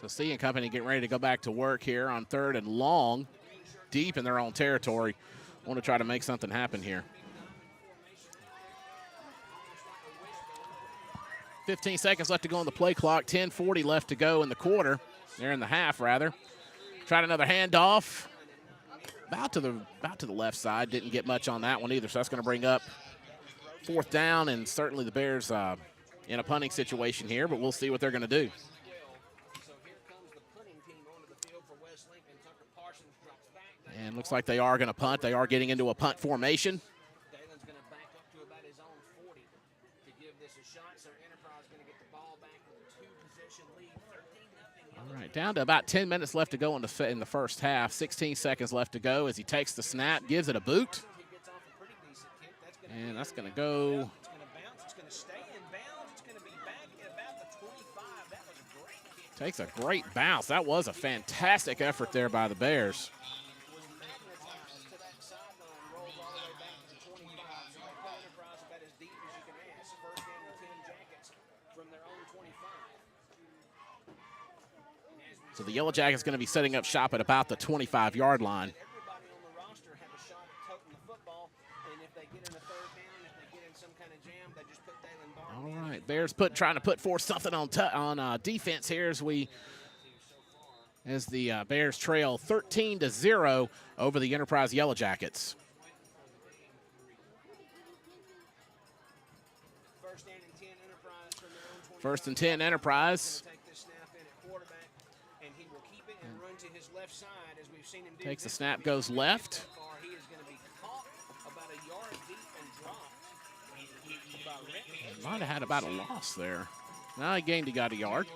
Speaker 2: So C and company getting ready to go back to work here on 3rd and long, deep in their own territory. Want to try to make something happen here. 15 seconds left to go on the play clock. 10:40 left to go in the quarter. They're in the half, rather. Tried another handoff. About to the left side. Didn't get much on that one either. So that's going to bring up 4th down, and certainly the Bears in a punting situation here, but we'll see what they're going to do. And looks like they are going to punt. They are getting into a punt formation.
Speaker 3: Dalen's going to back up to about his own 40 to give this a shot. So Enterprise going to get the ball back with a 2-possession lead, 13-0.
Speaker 2: All right, down to about 10 minutes left to go in the first half. 16 seconds left to go as he takes the snap, gives it a boot.
Speaker 3: He gets off a pretty decent kick.
Speaker 2: And that's going to go.
Speaker 3: It's going to bounce. It's going to stay in bounds. It's going to be back at about the 25. That was a great kick.
Speaker 2: Takes a great bounce. That was a fantastic effort there by the Bears.
Speaker 3: To that sideline, rolls all the way back to the 25. So they put Enterprise about as deep as you can ask. First down and 10 Jackets from their own 25.
Speaker 2: So the Yellowjackets going to be setting up shop at about the 25-yard line.
Speaker 3: Everybody on the roster have a shot at toting the football, and if they get in a 3rd down, if they get in some kind of jam, they just put Dalen Barton
Speaker 2: All
Speaker 3: in.
Speaker 2: right, Bears trying to put forth something on defense here as the Bears trail 13-0 over the Enterprise Yellowjackets.
Speaker 3: First down and 10 Enterprise from their own 25.
Speaker 2: 1st and 10 Enterprise.
Speaker 3: Take this snap in at quarterback, and he will keep it and run to his left side as we've seen him do.
Speaker 2: Takes the snap, goes left.
Speaker 3: So far, he is going to be caught about a yard deep and dropped.
Speaker 2: Might have had about a loss there. No, he got a yard.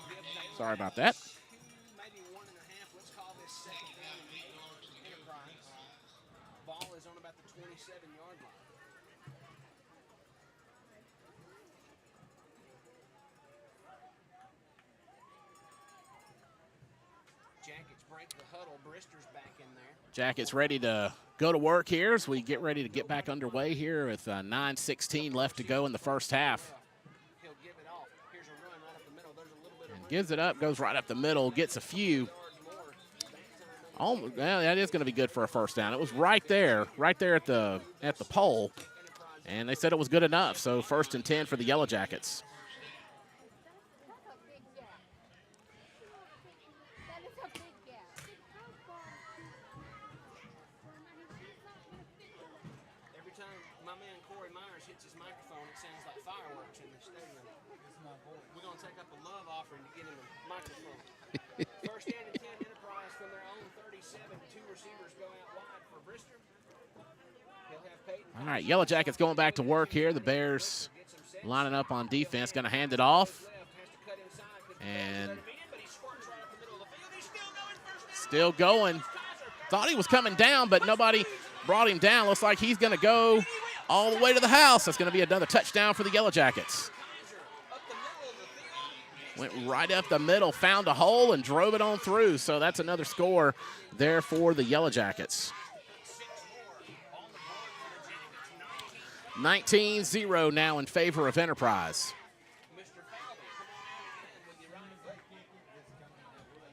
Speaker 2: Sorry about that.
Speaker 3: Maybe 1.5. Let's call this 2nd down and 8 Enterprise. Ball is on about the 27-yard line. Jackets break the huddle. Brister's back in there.
Speaker 2: Jackets ready to go to work here as we get ready to get back underway here with 9:16 left to go in the first half.
Speaker 3: He'll give it off. Here's a run right up the middle. There's a little bit of
Speaker 2: And gives it up, goes right up the middle, gets a few. Well, that is going to be good for a first down. It was right there at the pole, and they said it was good enough. So 1st and 10 for the Yellowjackets.
Speaker 3: Every time my man Corey Myers hits his microphone, it sounds like fireworks in the stadium. We're going to take up a love offering to get him a microphone. First down and 10 Enterprise from their own 37. 2 receivers go out wide for Brister. He'll have Peyton.
Speaker 2: All right, Yellowjackets going back to work here. The Bears lining up on defense, going to hand it off. And still going. Thought he was coming down, but nobody brought him down. Looks like he's going to go all the way to the house. That's going to be another touchdown for the Yellowjackets. Went right up the middle, found a hole, and drove it on through. So that's another score there for the Yellowjackets. 19-0 now in favor of Enterprise.
Speaker 3: Mr. Fowley, come on out again with your right foot.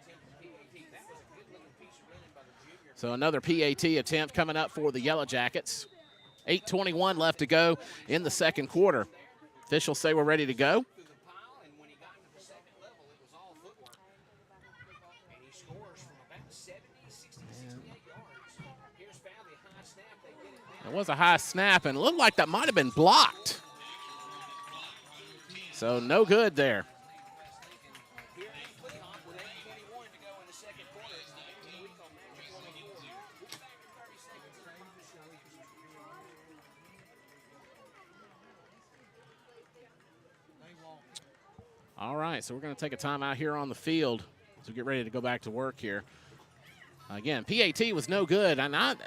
Speaker 3: Attempted PAT. That was a good-looking piece of running by the junior.
Speaker 2: So another PAT attempt coming up for the Yellowjackets. 8:21 left to go in the second quarter. Officials say we're ready to go.
Speaker 3: Through the pile, and when he got to the second level, it was all footwork. And he scores from about 70, 60, 68 yards. Here's Fowley, high snap. They get it down.
Speaker 2: It was a high snap, and it looked like that might have been blocked. So no good there.
Speaker 3: Here in Cleveland with 8:21 to go in the second quarter. It's the victory week on Magic 104. We'll be back in 30 seconds.
Speaker 2: All right, so we're going to take a timeout here on the field as we get ready to go back to work here. Again, PAT was no good, and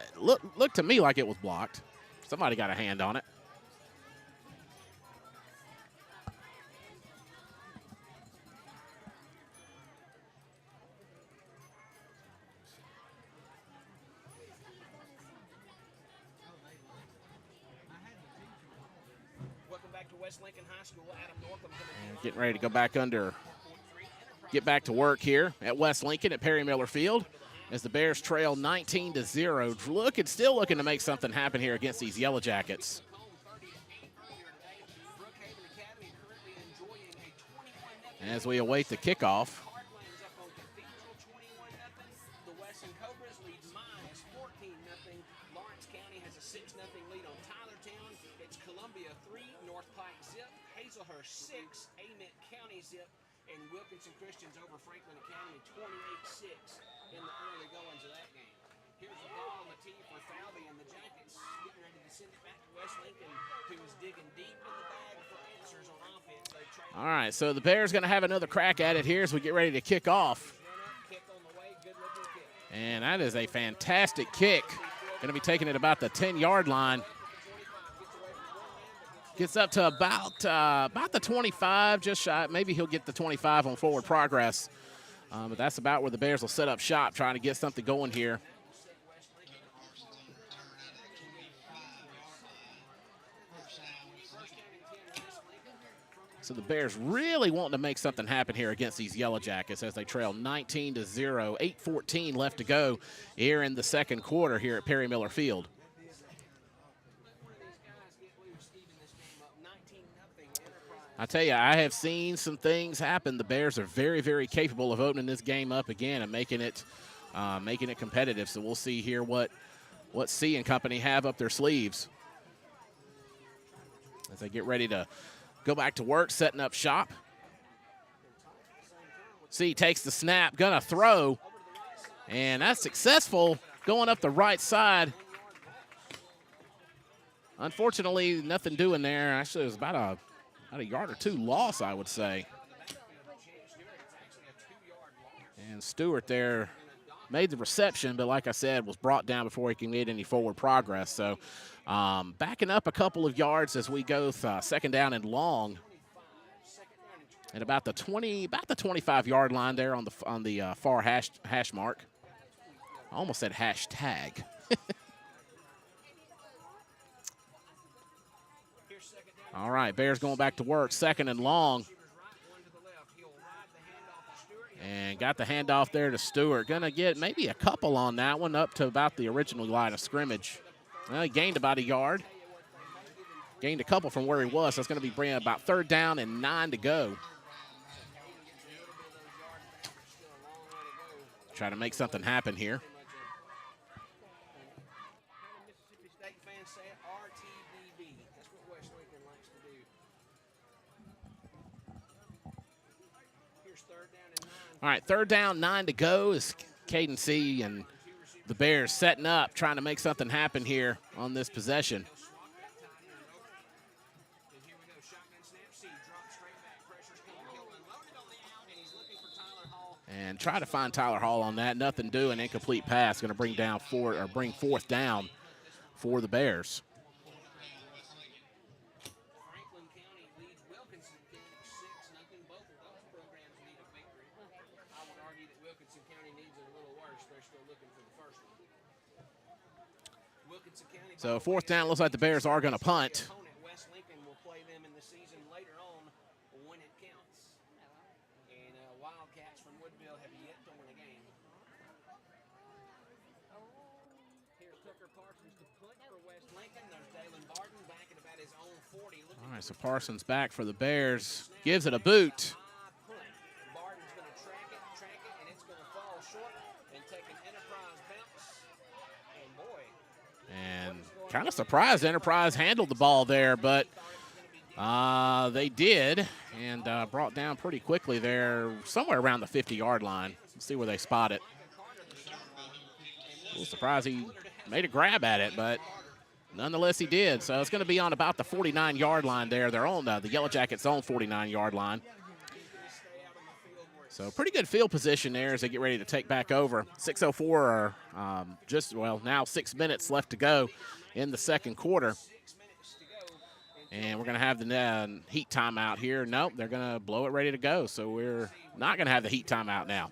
Speaker 2: looked to me like it was blocked. Somebody got a hand on it.
Speaker 3: Welcome back to West Lincoln High School. Adam Northam coming in.
Speaker 2: Getting ready to go back get back to work here at West Lincoln at Perry Miller Field as the Bears trail 19-0. Still looking to make something happen here against these Yellowjackets. As we await the kickoff.
Speaker 3: The Western Cobras leads minus 14-0. Lawrence County has a 6-0 lead on Tylertown. It's Columbia 3, North Pike zip, Hazelhurst 6, Amite County zip, and Wilkinson Christians over Franklin Academy 28-6 in the early goings of that game. Here's the ball on the tee for Falvey and the Jackets getting ready to send it back to West Lincoln, who is digging deep in the bag for answers on offense.
Speaker 2: All right, so the Bears going to have another crack at it here as we get ready to kick off. And that is a fantastic kick. Going to be taking it about the 10-yard line. Gets up to about the 25, just shy. Maybe he'll get the 25 on forward progress. But that's about where the Bears will set up shop, trying to get something going here. So the Bears really wanting to make something happen here against these Yellowjackets as they trail 19-0, 8:14 left to go here in the second quarter here at Perry Miller Field. I tell you, I have seen some things happen. The Bears are very, very capable of opening this game up again and making it competitive. So we'll see here what C and company have up their sleeves as they get ready to go back to work, setting up shop. C takes the snap, gonna throw, and that's successful, going up the right side. Unfortunately, nothing doing there. Actually, it was about a yard or two loss, I would say. And Stewart there made the reception, but like I said, was brought down before he can get any forward progress. So backing up a couple of yards as we go second down and long at about the 25-yard line there on the far hash mark. I almost said hashtag. All right, Bears going back to work, second and long. And got the handoff there to Stewart. Going to get maybe a couple on that one, up to about the original line of scrimmage. Well, he gained about a yard. Gained a couple from where he was. So it's going to be bringing about third down and 9 to go. Try to make something happen here.
Speaker 3: Mississippi State fans say it, RTDB. That's what West Lincoln likes to do. Here's third down and 9.
Speaker 2: All right, third down, 9 to go as Caden C and the Bears setting up, trying to make something happen here on this possession.
Speaker 3: Here we go, shotgun snap. C drops straight back. Pressure's coming. He'll unload it on the out, and he's looking for Tyler Hall.
Speaker 2: And try to find Tyler Hall on that. Nothing doing. Incomplete pass. Going to bring fourth down for the Bears.
Speaker 3: Franklin County leads Wilkinson County 6-0. Both of those programs need a victory. I would argue that Wilkinson County needs it a little worse. They're still looking for the first one. Wilkinson County.
Speaker 2: So fourth down, looks like the Bears are going to punt.
Speaker 3: Opponent have yet to win a game. Here's Tucker Parsons to punt for West Lincoln. There's Dalen Barton back at about his own 40.
Speaker 2: All right, so Parsons back for the Bears. Gives it a boot.
Speaker 3: Barton's going to track it, and it's going to fall short and take an Enterprise bounce. And boy,
Speaker 2: And kind of surprised Enterprise handled the ball there, but they did, and brought down pretty quickly there, somewhere around the 50-yard line. Let's see where they spot it. A little surprised he made a grab at it, but nonetheless he did. So it's going to be on about the 49-yard line there. They're on the Yellowjackets' own 49-yard line. So pretty good field position there as they get ready to take back over. 6:04 or now 6 minutes left to go in the second quarter. And we're going to have the heat timeout here. Nope, they're going to blow it ready to go. So we're not going to have the heat timeout now.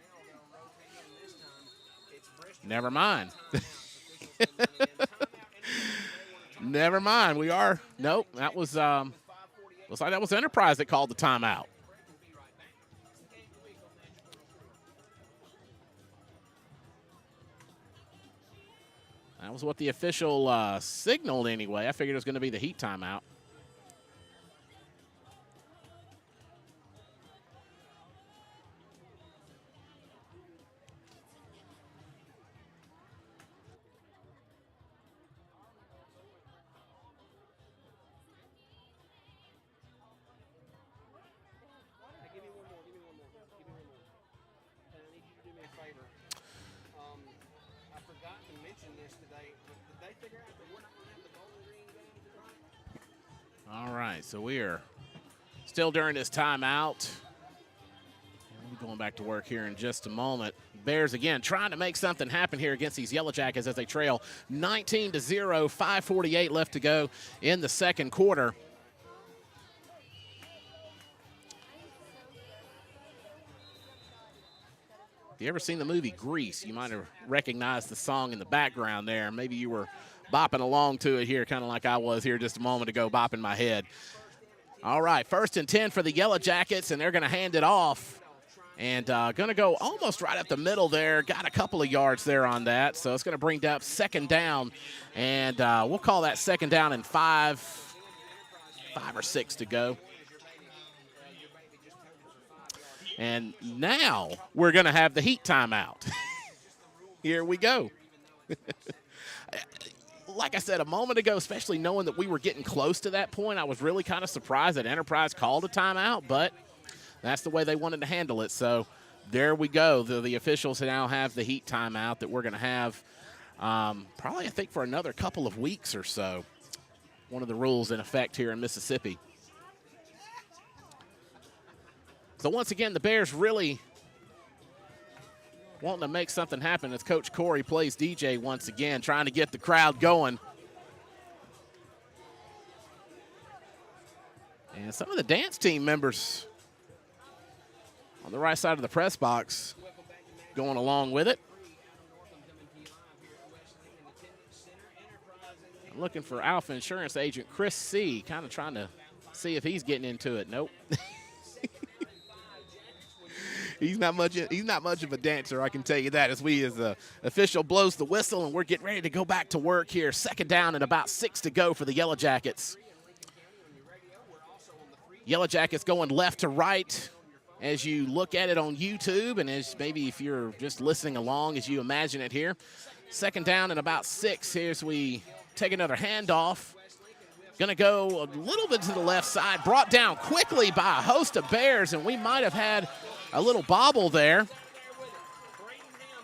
Speaker 2: Never mind. Never mind. We are. Nope, that was looks like that was Enterprise that called the timeout. That was what the official signaled anyway. I figured it was going to be the heat timeout.
Speaker 3: give me one more. And I need you to do me a favor. I forgot to mention this today, but did they figure out that we're not going to have the Bowling Green game tonight?
Speaker 2: All right, so we are still during this timeout. We'll be going back to work here in just a moment. Bears, again, trying to make something happen here against these Yellowjackets as they trail 19-0, 5:48 left to go in the second quarter. If you ever seen the movie Grease, you might have recognized the song in the background there. Maybe you were bopping along to it here, kind of like I was here just a moment ago, bopping my head. All right, 1st and 10 for the Yellowjackets, and they're going to hand it off. And going to go almost right up the middle there. Got a couple of yards there on that. So it's going to bring up 2nd down. And we'll call that 2nd down and 5 or 6 to go. And now we're going to have the heat timeout. Here we go. Like I said a moment ago, especially knowing that we were getting close to that point, I was really kind of surprised that Enterprise called a timeout, but that's the way they wanted to handle it. So there we go. The officials now have the heat timeout that we're going to have probably, I think, for another couple of weeks or so. One of the rules in effect here in Mississippi. So once again, the Bears really wanting to make something happen as Coach Corey plays DJ once again, trying to get the crowd going. And some of the dance team members on the right side of the press box going along with it. I'm looking for Alpha Insurance agent Chris C., kind of trying to see if he's getting into it. Nope. He's not much of a dancer, I can tell you that, as the official blows the whistle and we're getting ready to go back to work here. 2nd down and about 6 to go for the Yellowjackets. Yellowjackets going left to right as you look at it on YouTube, and as maybe if you're just listening along as you imagine it here. 2nd down and about 6 here as we take another handoff. Going to go a little bit to the left side, brought down quickly by a host of Bears, and we might have had a little bobble there.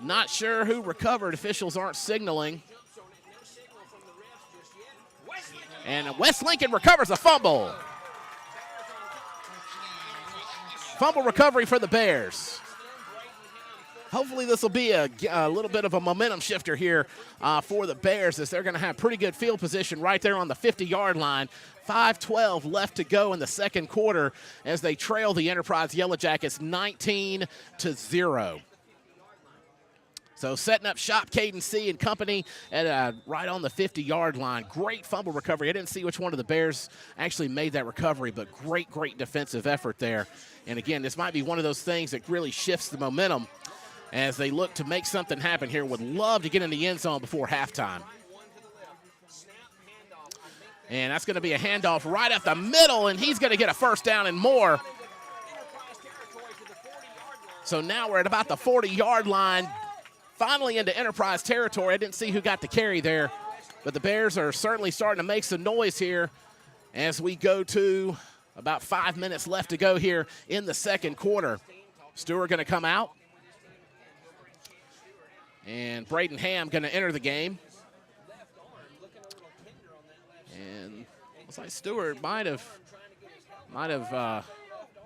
Speaker 2: Not sure who recovered. Officials aren't signaling. And West Lincoln recovers a fumble. Fumble recovery for the Bears. Hopefully this will be a little bit of a momentum shifter here for the Bears, as they're going to have pretty good field position right there on the 50-yard line. 5:12 left to go in the second quarter as they trail the Enterprise Yellowjackets 19-0. So setting up shop, Caden C. and company at right on the 50-yard line. Great fumble recovery. I didn't see which one of the Bears actually made that recovery, but great defensive effort there. And again, this might be one of those things that really shifts the momentum as they look to make something happen here. Would love to get in the end zone before halftime. And that's going to be a handoff right up the middle, and he's going to get a first down and more. So now we're at about the 40-yard line, finally into Enterprise territory. I didn't see who got the carry there, but the Bears are certainly starting to make some noise here as we go to about 5 minutes left to go here in the second quarter. Stewart going to come out, and Braden Ham going to enter the game. And looks like Stewart might have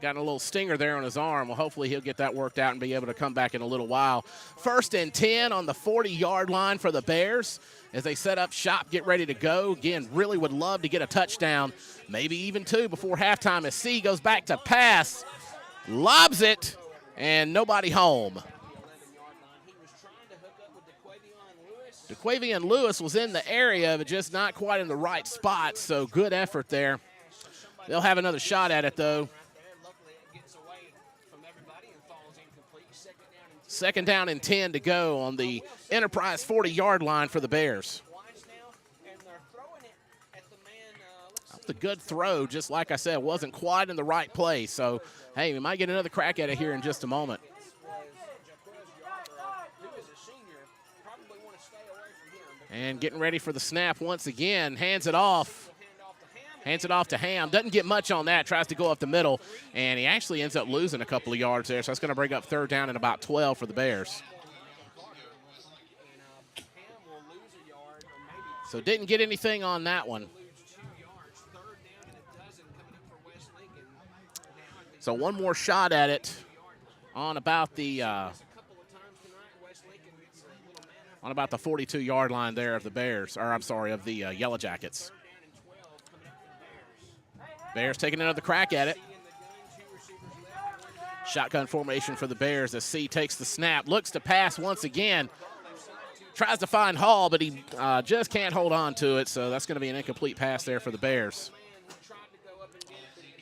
Speaker 2: gotten a little stinger there on his arm. Well, hopefully he'll get that worked out and be able to come back in a little while. 1st and 10 on the 40-yard line for the Bears as they set up shop, get ready to go. Again, really would love to get a touchdown, maybe even 2 before halftime as C goes back to pass, lobs it, and nobody home. DeQuavion Lewis was in the area, but just not quite in the right spot, so good effort there. They'll have another shot at it, though. 2nd down and 10 to go on the Enterprise 40-yard line for the Bears. That was a good throw, just like I said, wasn't quite in the right place. So, hey, we might get another crack at it here in just a moment. And getting ready for the snap once again, hands it off. Hands it off to Ham. Doesn't get much on that. Tries to go up the middle, and he actually ends up losing a couple of yards there. So that's going to bring up 3rd down and about 12 for the Bears. So didn't get anything on that one. So one more shot at it on about the 42-yard line there of the Bears, or I'm sorry, of the Yellowjackets. Bears taking another crack at it. Shotgun formation for the Bears as C takes the snap, looks to pass once again. Tries to find Hall, but he just can't hold on to it, so that's going to be an incomplete pass there for the Bears.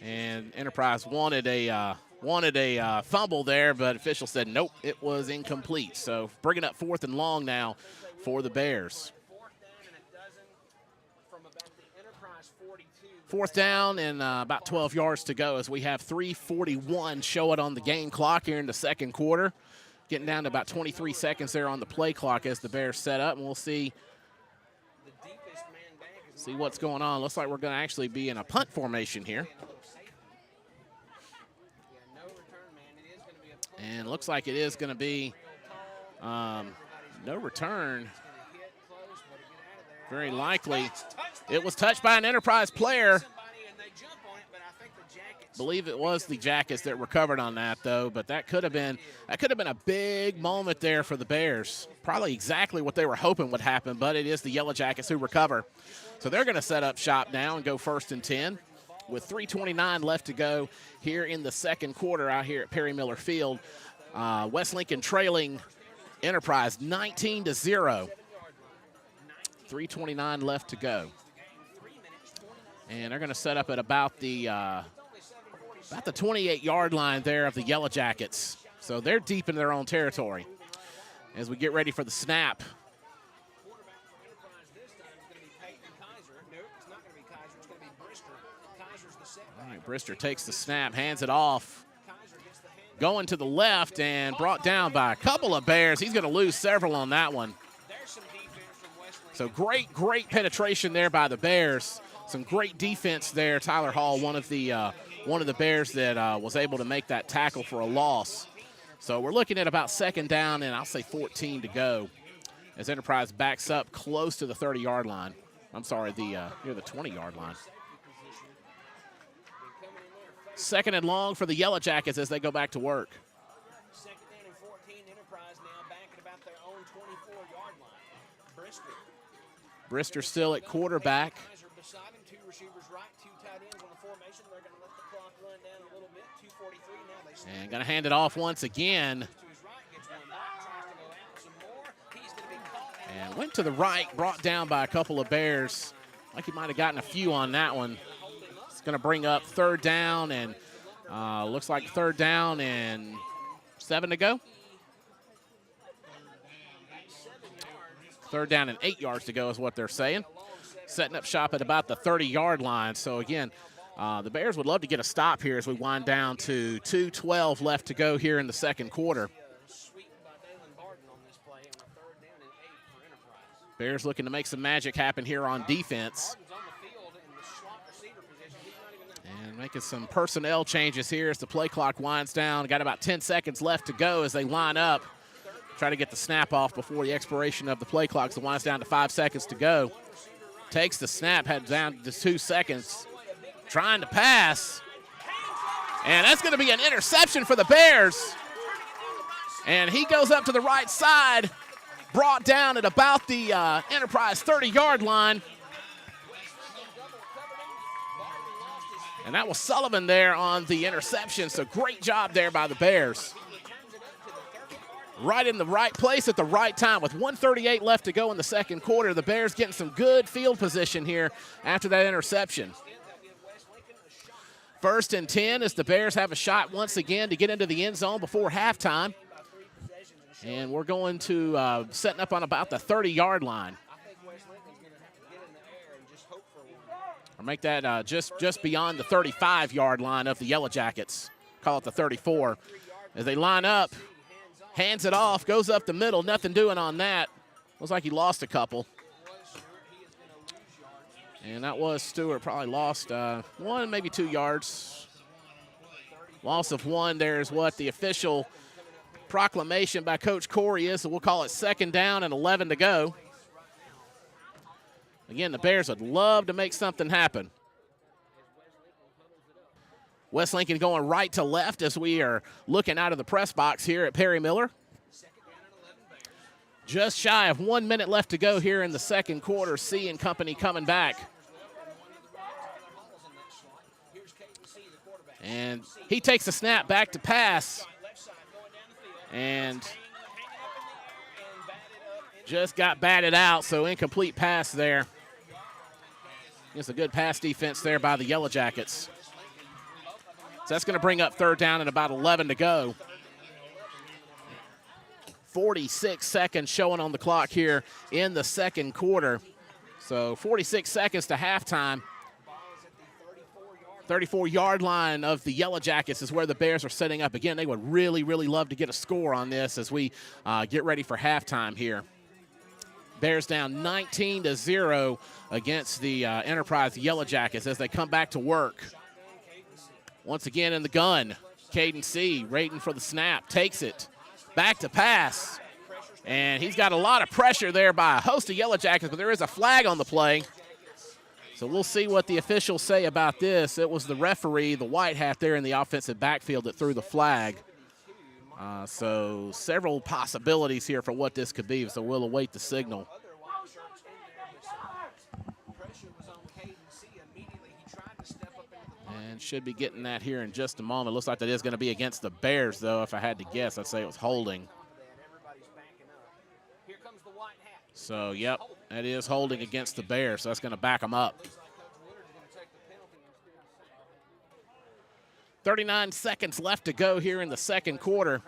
Speaker 2: And Enterprise wanted a fumble there, but official said nope, it was incomplete. So bringing up 4th and long now for the Bears. 4th down and about 12 yards to go as we have 3:41 showing on the game clock here in the second quarter. Getting down to about 23 seconds there on the play clock as the Bears set up, and we'll see what's going on. Looks like we're going to actually be in a punt formation here. And looks like it is going to be no return. Very likely. It was touched by an Enterprise player. Believe it was the Jackets that recovered on that, though, but that could have been a big moment there for the Bears. Probably exactly what they were hoping would happen, but it is the Yellowjackets who recover. So they're going to set up shop now and go 1st and 10 with 3:29 left to go here in the second quarter out here at Perry Miller Field. West Lincoln trailing Enterprise 19-0. 3:29 left to go. And they're going to set up at about the 28-yard line there of the Yellowjackets. So they're deep in their own territory as we get ready for the snap. All right, Brister takes the snap, hands it off. Going to the left and brought down by a couple of Bears. He's going to lose several on that one. So great penetration there by the Bears. Some great defense there. Tyler Hall, one of the Bears that was able to make that tackle for a loss. So we're looking at about 2nd down and I'll say 14 to go as Enterprise backs up close to the 30-yard line. I'm sorry, near the 20-yard line. 2nd and long for the Yellowjackets as they go back to work.
Speaker 3: 2nd down and 14. Enterprise now back at about their own 24-yard line.
Speaker 2: Brister still at quarterback.
Speaker 3: Beside him, 2 receivers right, 2 tight ends on the formation. They're going to let the clock run down a little bit. 2:43 now. They snap.
Speaker 2: And going to hand it off once again.
Speaker 3: To his right, gets one back, tries to go out some more. He's going to be caught.
Speaker 2: And went to the right, brought down by a couple of Bears. Like he might have gotten a few on that one. It's going to bring up 3rd down and looks like 3rd down and 7 to go. Third down and 8 yards to go is what they're saying. Setting up shop at about the 30-yard line. So, again, the Bears would love to get a stop here as we wind down to 2:12 left to go here in the second quarter. Bears looking to make some magic happen here on defense. And making some personnel changes here as the play clock winds down. Got about 10 seconds left to go as they line up. Try to get the snap off before the expiration of the play clock. So it winds down to 5 seconds to go. Takes the snap, heads down to 2 seconds. Trying to pass. And that's going to be an interception for the Bears. And he goes up to the right side. Brought down at about the Enterprise 30-yard line. And that was Sullivan there on the interception. So great job there by the Bears. Right in the right place at the right time with 1:38 left to go in the second quarter. The Bears getting some good field position here after that interception. 1st and 10 as the Bears have a shot once again to get into the end zone before halftime. And we're going to setting up on about the 30-yard line. Or make that just beyond the 35-yard line of the Yellowjackets. Call it the 34. As they line up, hands it off, goes up the middle, nothing doing on that. Looks like he lost a couple. And that was Stewart, probably lost 1, maybe 2 yards. Loss of 1 there is what the official proclamation by Coach Corey is, so we'll call it 2nd down and 11 to go. Again, the Bears would love to make something happen. West Lincoln going right to left as we are looking out of the press box here at Perry Miller. Just shy of 1 minute left to go here in the second quarter. C and company coming back. And he takes a snap back to pass. And just got batted out, so incomplete pass there. It's a good pass defense there by the Yellowjackets. So that's going to bring up 3rd down and about 11 to go. 46 seconds showing on the clock here in the second quarter. So 46 seconds to halftime. 34-yard line of the Yellowjackets is where the Bears are setting up. Again, they would really, really love to get a score on this as we get ready for halftime here. Bears down 19-0 against the Enterprise Yellowjackets as they come back to work. Once again in the gun, Caden C. waiting for the snap, takes it, back to pass. And he's got a lot of pressure there by a host of Yellowjackets, but there is a flag on the play. So we'll see what the officials say about this. It was the referee, the white hat there in the offensive backfield that threw the flag. So several possibilities here for what this could be, so we'll await the signal. And should be getting that here in just a moment. Looks like that is going to be against the Bears, though. If I had to guess, I'd say it was holding. So, yep, that is holding against the Bears, so that's going to back them up. 39 seconds left to go here in the second quarter.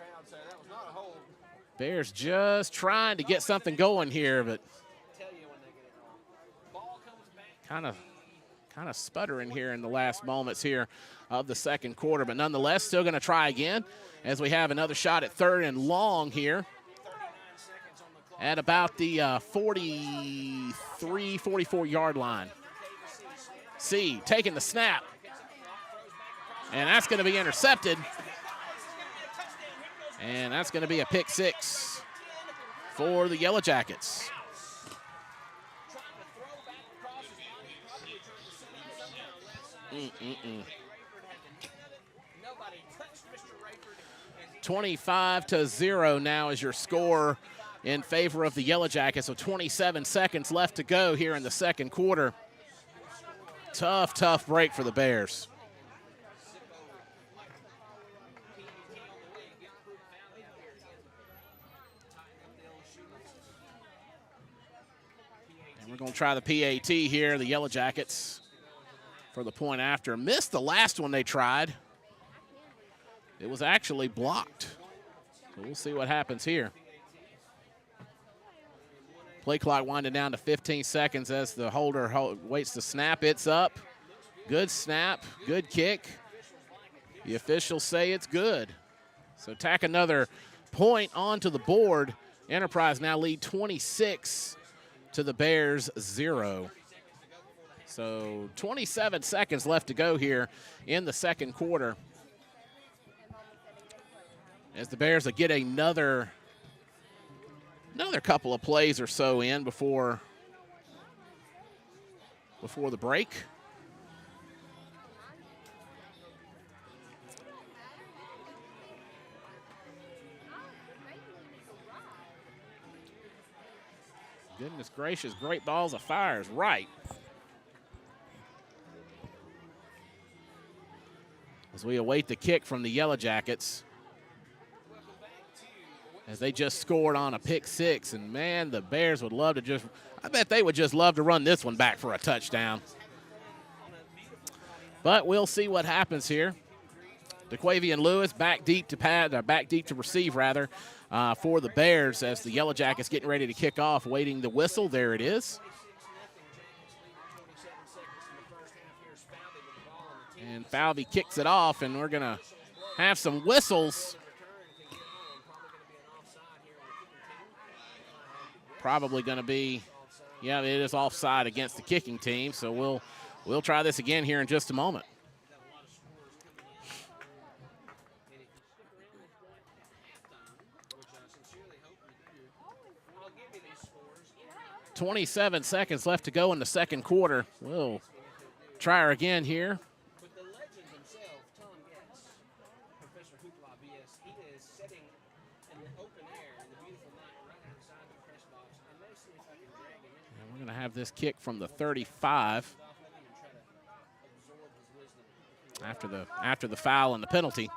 Speaker 2: Bears just trying to get something going here, but kind of sputtering here in the last moments here of the second quarter. But nonetheless, still going to try again as we have another shot at 3rd and long here at about the 43, 44-yard line. C taking the snap. And that's going to be intercepted. And that's going to be a pick 6 for the Yellowjackets. Mm-mm-mm. 25-0 now is your score in favor of the Yellowjackets. So 27 seconds left to go here in the second quarter. Tough break for the Bears. And we're going to try the PAT here, the Yellowjackets, for the point after. Missed the last one they tried. It was actually blocked. So we'll see what happens here. Play clock winding down to 15 seconds as the holder waits to snap. It's up. Good snap, good kick. The officials say it's good. So tack another point onto the board. Enterprise now lead 26 to the Bears 0. So 27 seconds left to go here in the second quarter. As the Bears will get another couple of plays or so in before the break. Goodness gracious, great balls of fire is right. As we await the kick from the Yellowjackets. As they just scored on a pick six, and man, the Bears would love to I bet they would just love to run this one back for a touchdown. But we'll see what happens here. DeQuavian Lewis back deep to receive for the Bears as the Yellowjackets getting ready to kick off, waiting the whistle. There it is. And Falvey kicks it off, and we're going to have some whistles. Probably going to be, yeah, it is offside against the kicking team, so we'll try this again here in just a moment. .27 seconds left to go in the second quarter. We'll try her again here.
Speaker 3: But the legend himself, Tom Guess, Professor Hoopla BS, he is sitting in the open air in the beautiful night right outside the press box. And they see if I can drag him in.
Speaker 2: And we're going to have this kick from the 35 after the foul and the penalty.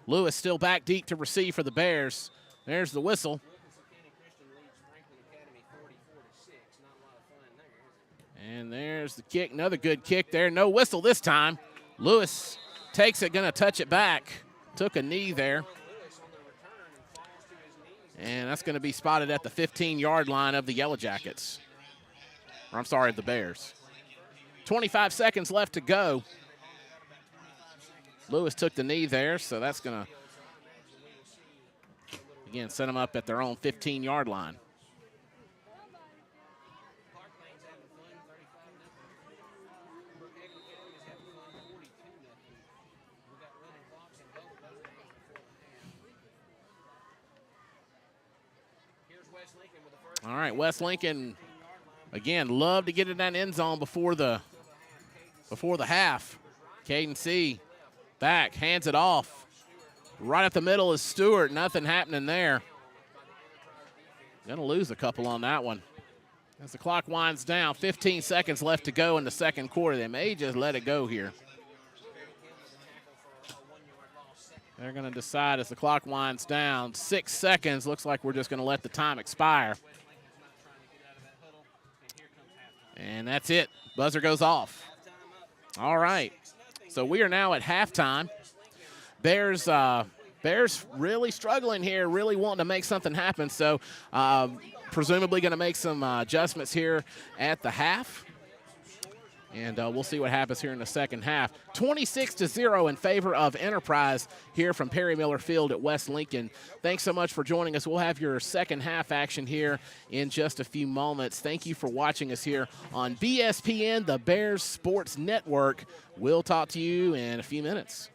Speaker 2: Lewis still back deep to receive for the Bears. There's the whistle. And there's the kick, another good kick there. No whistle this time. Lewis takes it, gonna touch it back. Took a knee there. And that's gonna be spotted at the 15-yard line of the Yellowjackets. Or I'm sorry, the Bears. 25 seconds left to go. Lewis took the knee there, so that's gonna, again, set them up at their own 15-yard line. All right, West Lincoln, again, love to get in that end zone before the half. Caden C. Back, hands it off. Right up the middle is Stewart. Nothing happening there. Going to lose a couple on that one. As the clock winds down, 15 seconds left to go in the second quarter. They may just let it go here. They're going to decide as the clock winds down. 6 seconds. Looks like we're just going to let the time expire. And that's it. Buzzer goes off. All right. So we are now at halftime. Bears really struggling here, really wanting to make something happen. So presumably going to make some adjustments here at the half. And we'll see what happens here in the second half. 26-0 in favor of Enterprise here from Perry Miller Field at West Lincoln. Thanks so much for joining us. We'll have your second half action here in just a few moments. Thank you for watching us here on BSPN, the Bears Sports Network. We'll talk to you in a few minutes.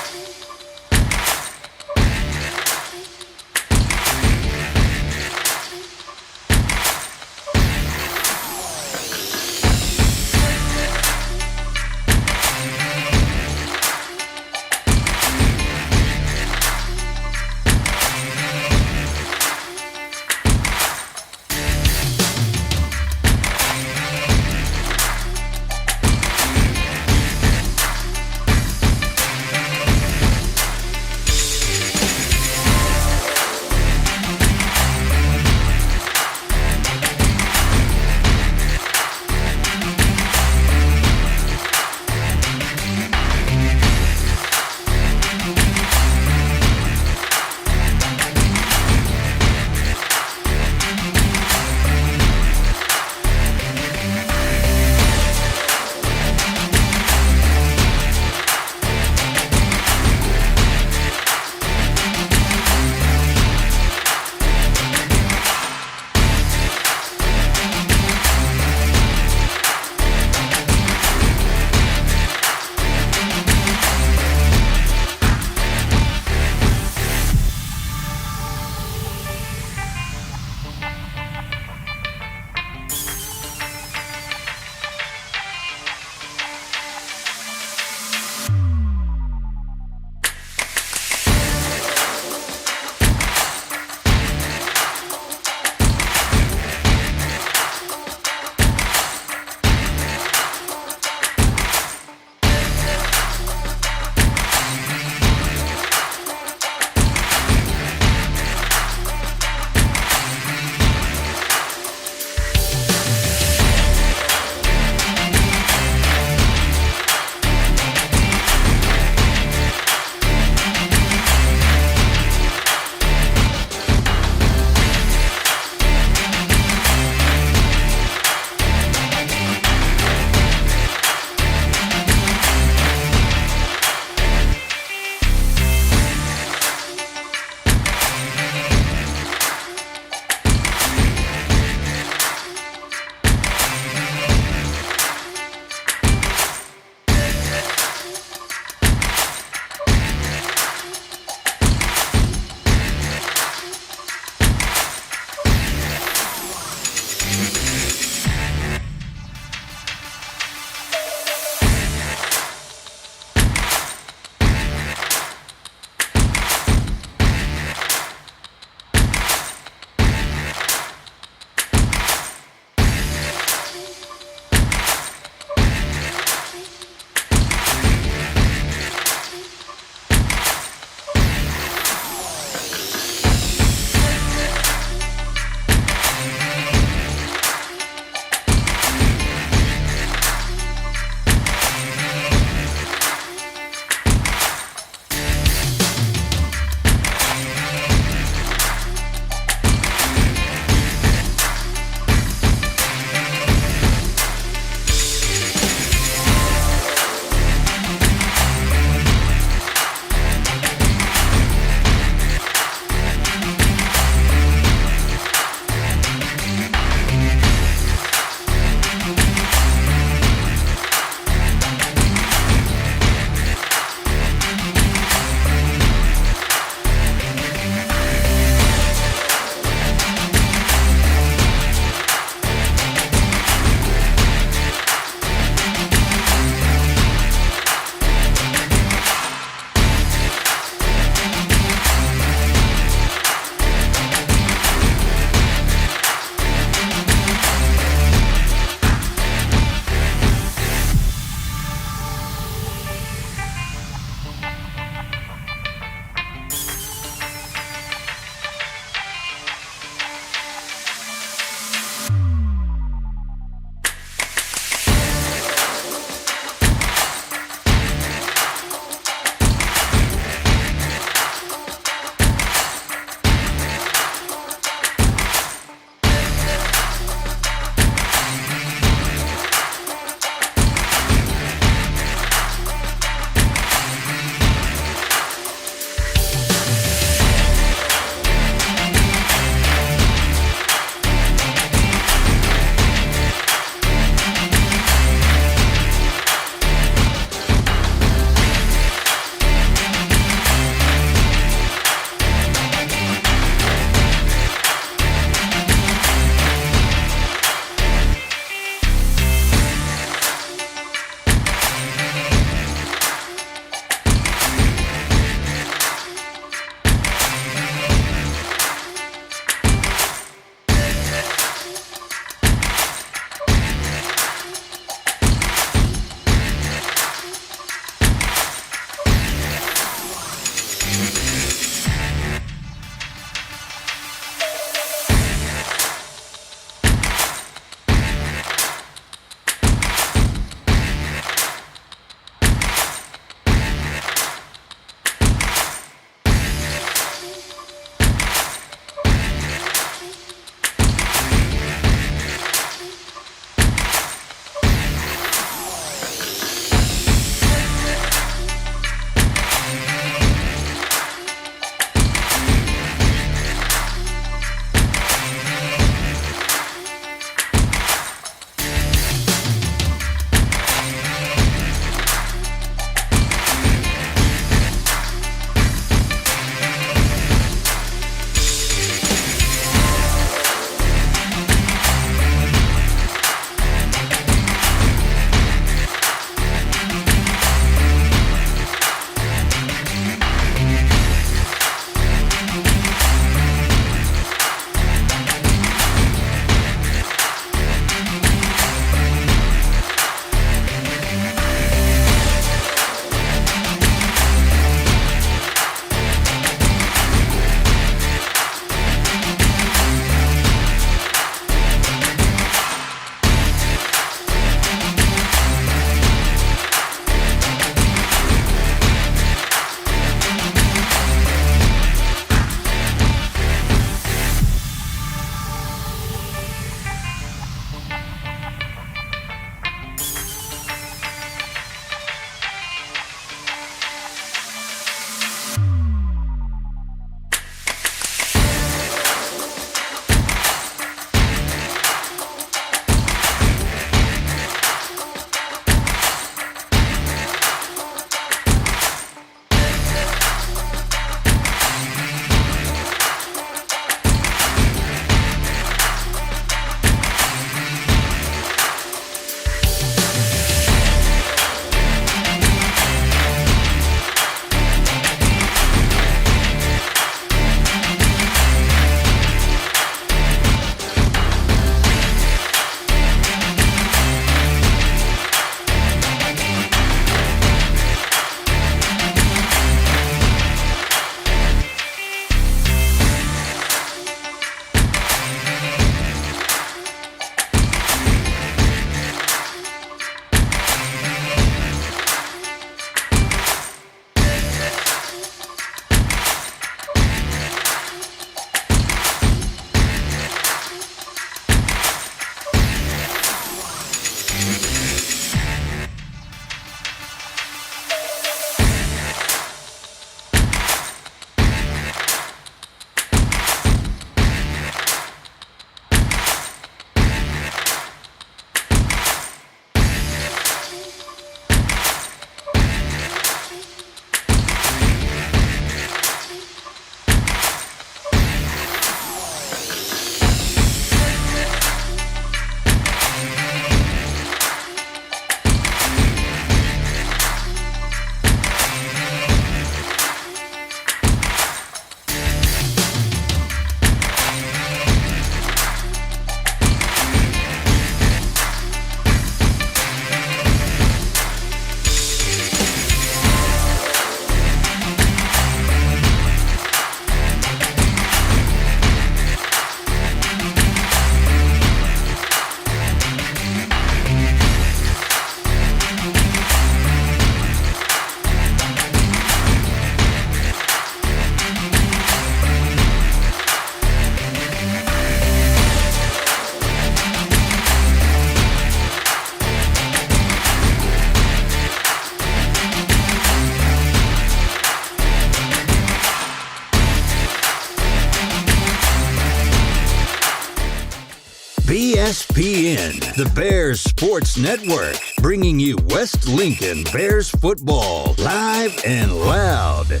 Speaker 1: ESPN, the Bears Sports Network, bringing you West Lincoln Bears football live and loud.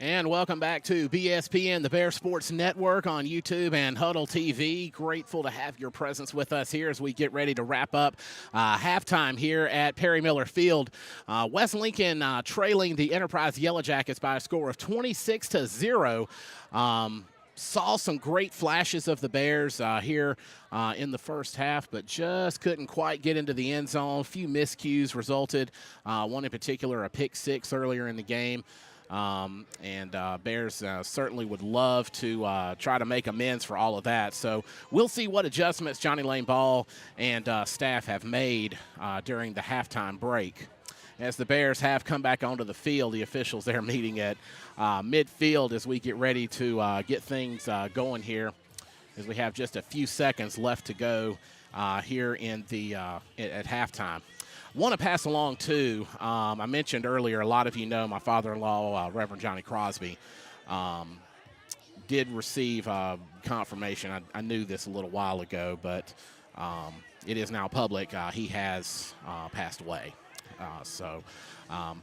Speaker 2: And welcome back to BSPN, the Bears Sports Network on YouTube and Huddle TV. Grateful to have your presence with us here as we get ready to wrap up halftime here at Perry Miller Field. West Lincoln trailing the Enterprise Yellowjackets by a score of 26-0. Saw some great flashes of the Bears here in the first half, but just couldn't quite get into the end zone. A few miscues resulted, one in particular, a pick six earlier in the game. Bears certainly would love to try to make amends for all of that. So we'll see what adjustments Johnny Lane Ball and staff have made during the halftime break. As the Bears have come back onto the field, the officials there meeting at midfield as we get ready to get things going here, as we have just a few seconds left to go here in the at halftime. Want to pass along, too, I mentioned earlier, a lot of you know my father-in-law, Reverend Johnny Crosby, did receive confirmation. I knew this a little while ago, but it is now public. He has passed away. So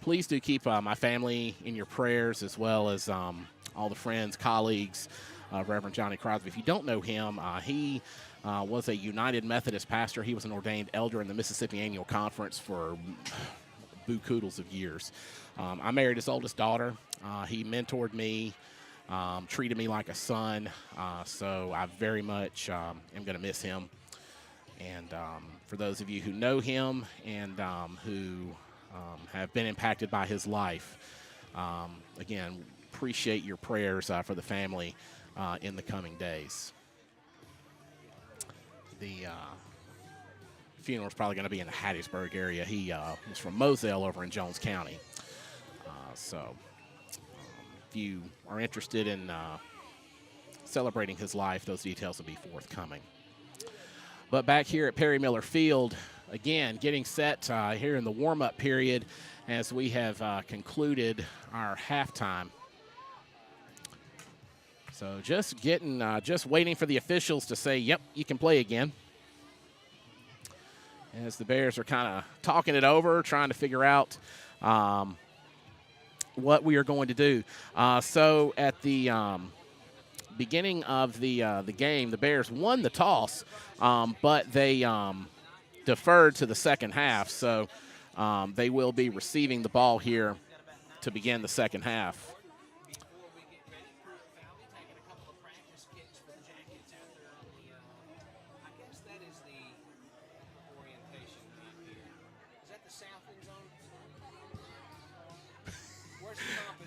Speaker 2: please do keep my family in your prayers, as well as all the friends, colleagues, Reverend Johnny Crosby. If you don't know him, he was a United Methodist pastor. He was an ordained elder in the Mississippi Annual Conference for boo-koodles of years. I married his oldest daughter. He mentored me, treated me like a son, so I very much am going to miss him. And for those of you who know him and who have been impacted by his life, again, appreciate your prayers for the family in the coming days. The funeral is probably going to be in the Hattiesburg area. He was from Moselle over in Jones County. If you are interested in celebrating his life, those details will be forthcoming. But back here at Perry Miller Field, again, getting set here in the warm-up period as we have concluded our halftime. So just waiting for the officials to say, yep, you can play again. As the Bears are kind of talking it over, trying to figure out what we are going to do. So at the beginning of the game, the Bears won the toss, but they deferred to the second half. So they will be receiving the ball here to begin the second half.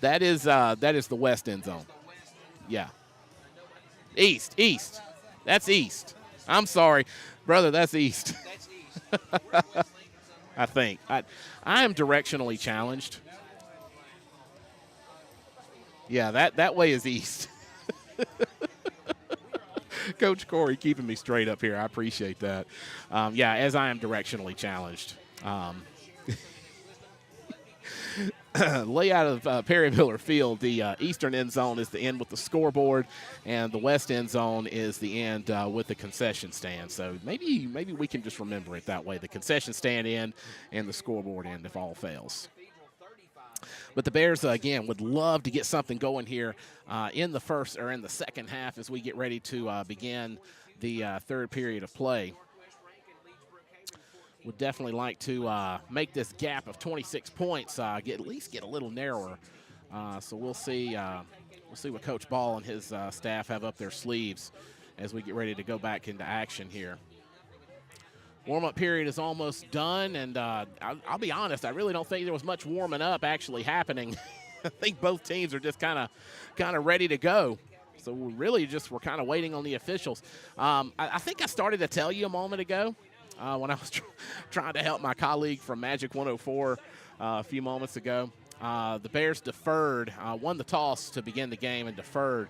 Speaker 2: That is the west end zone. Yeah. East. That's east. I'm sorry, brother. That's east. I think I am directionally challenged. Yeah, that way is east. Coach Corey keeping me straight up here. I appreciate that. Yeah, as I am directionally challenged. Layout of Perry Miller Field, the eastern end zone is the end with the scoreboard, and the west end zone is the end with the concession stand. So maybe we can just remember it that way: the concession stand end and the scoreboard end, if all fails. But the Bears again would love to get something going here in the second half as we get ready to begin the third period of play. Would definitely like to make this gap of 26 points at least get a little narrower. So we'll see what Coach Ball and his staff have up their sleeves as we get ready to go back into action here. Warm-up period is almost done, and I'll be honest, I really don't think there was much warming up actually happening. I think both teams are just kind of ready to go. So we're kind of waiting on the officials. I think I started to tell you a moment ago when I was trying to help my colleague from Magic 104 a few moments ago. The Bears deferred, won the toss to begin the game and deferred.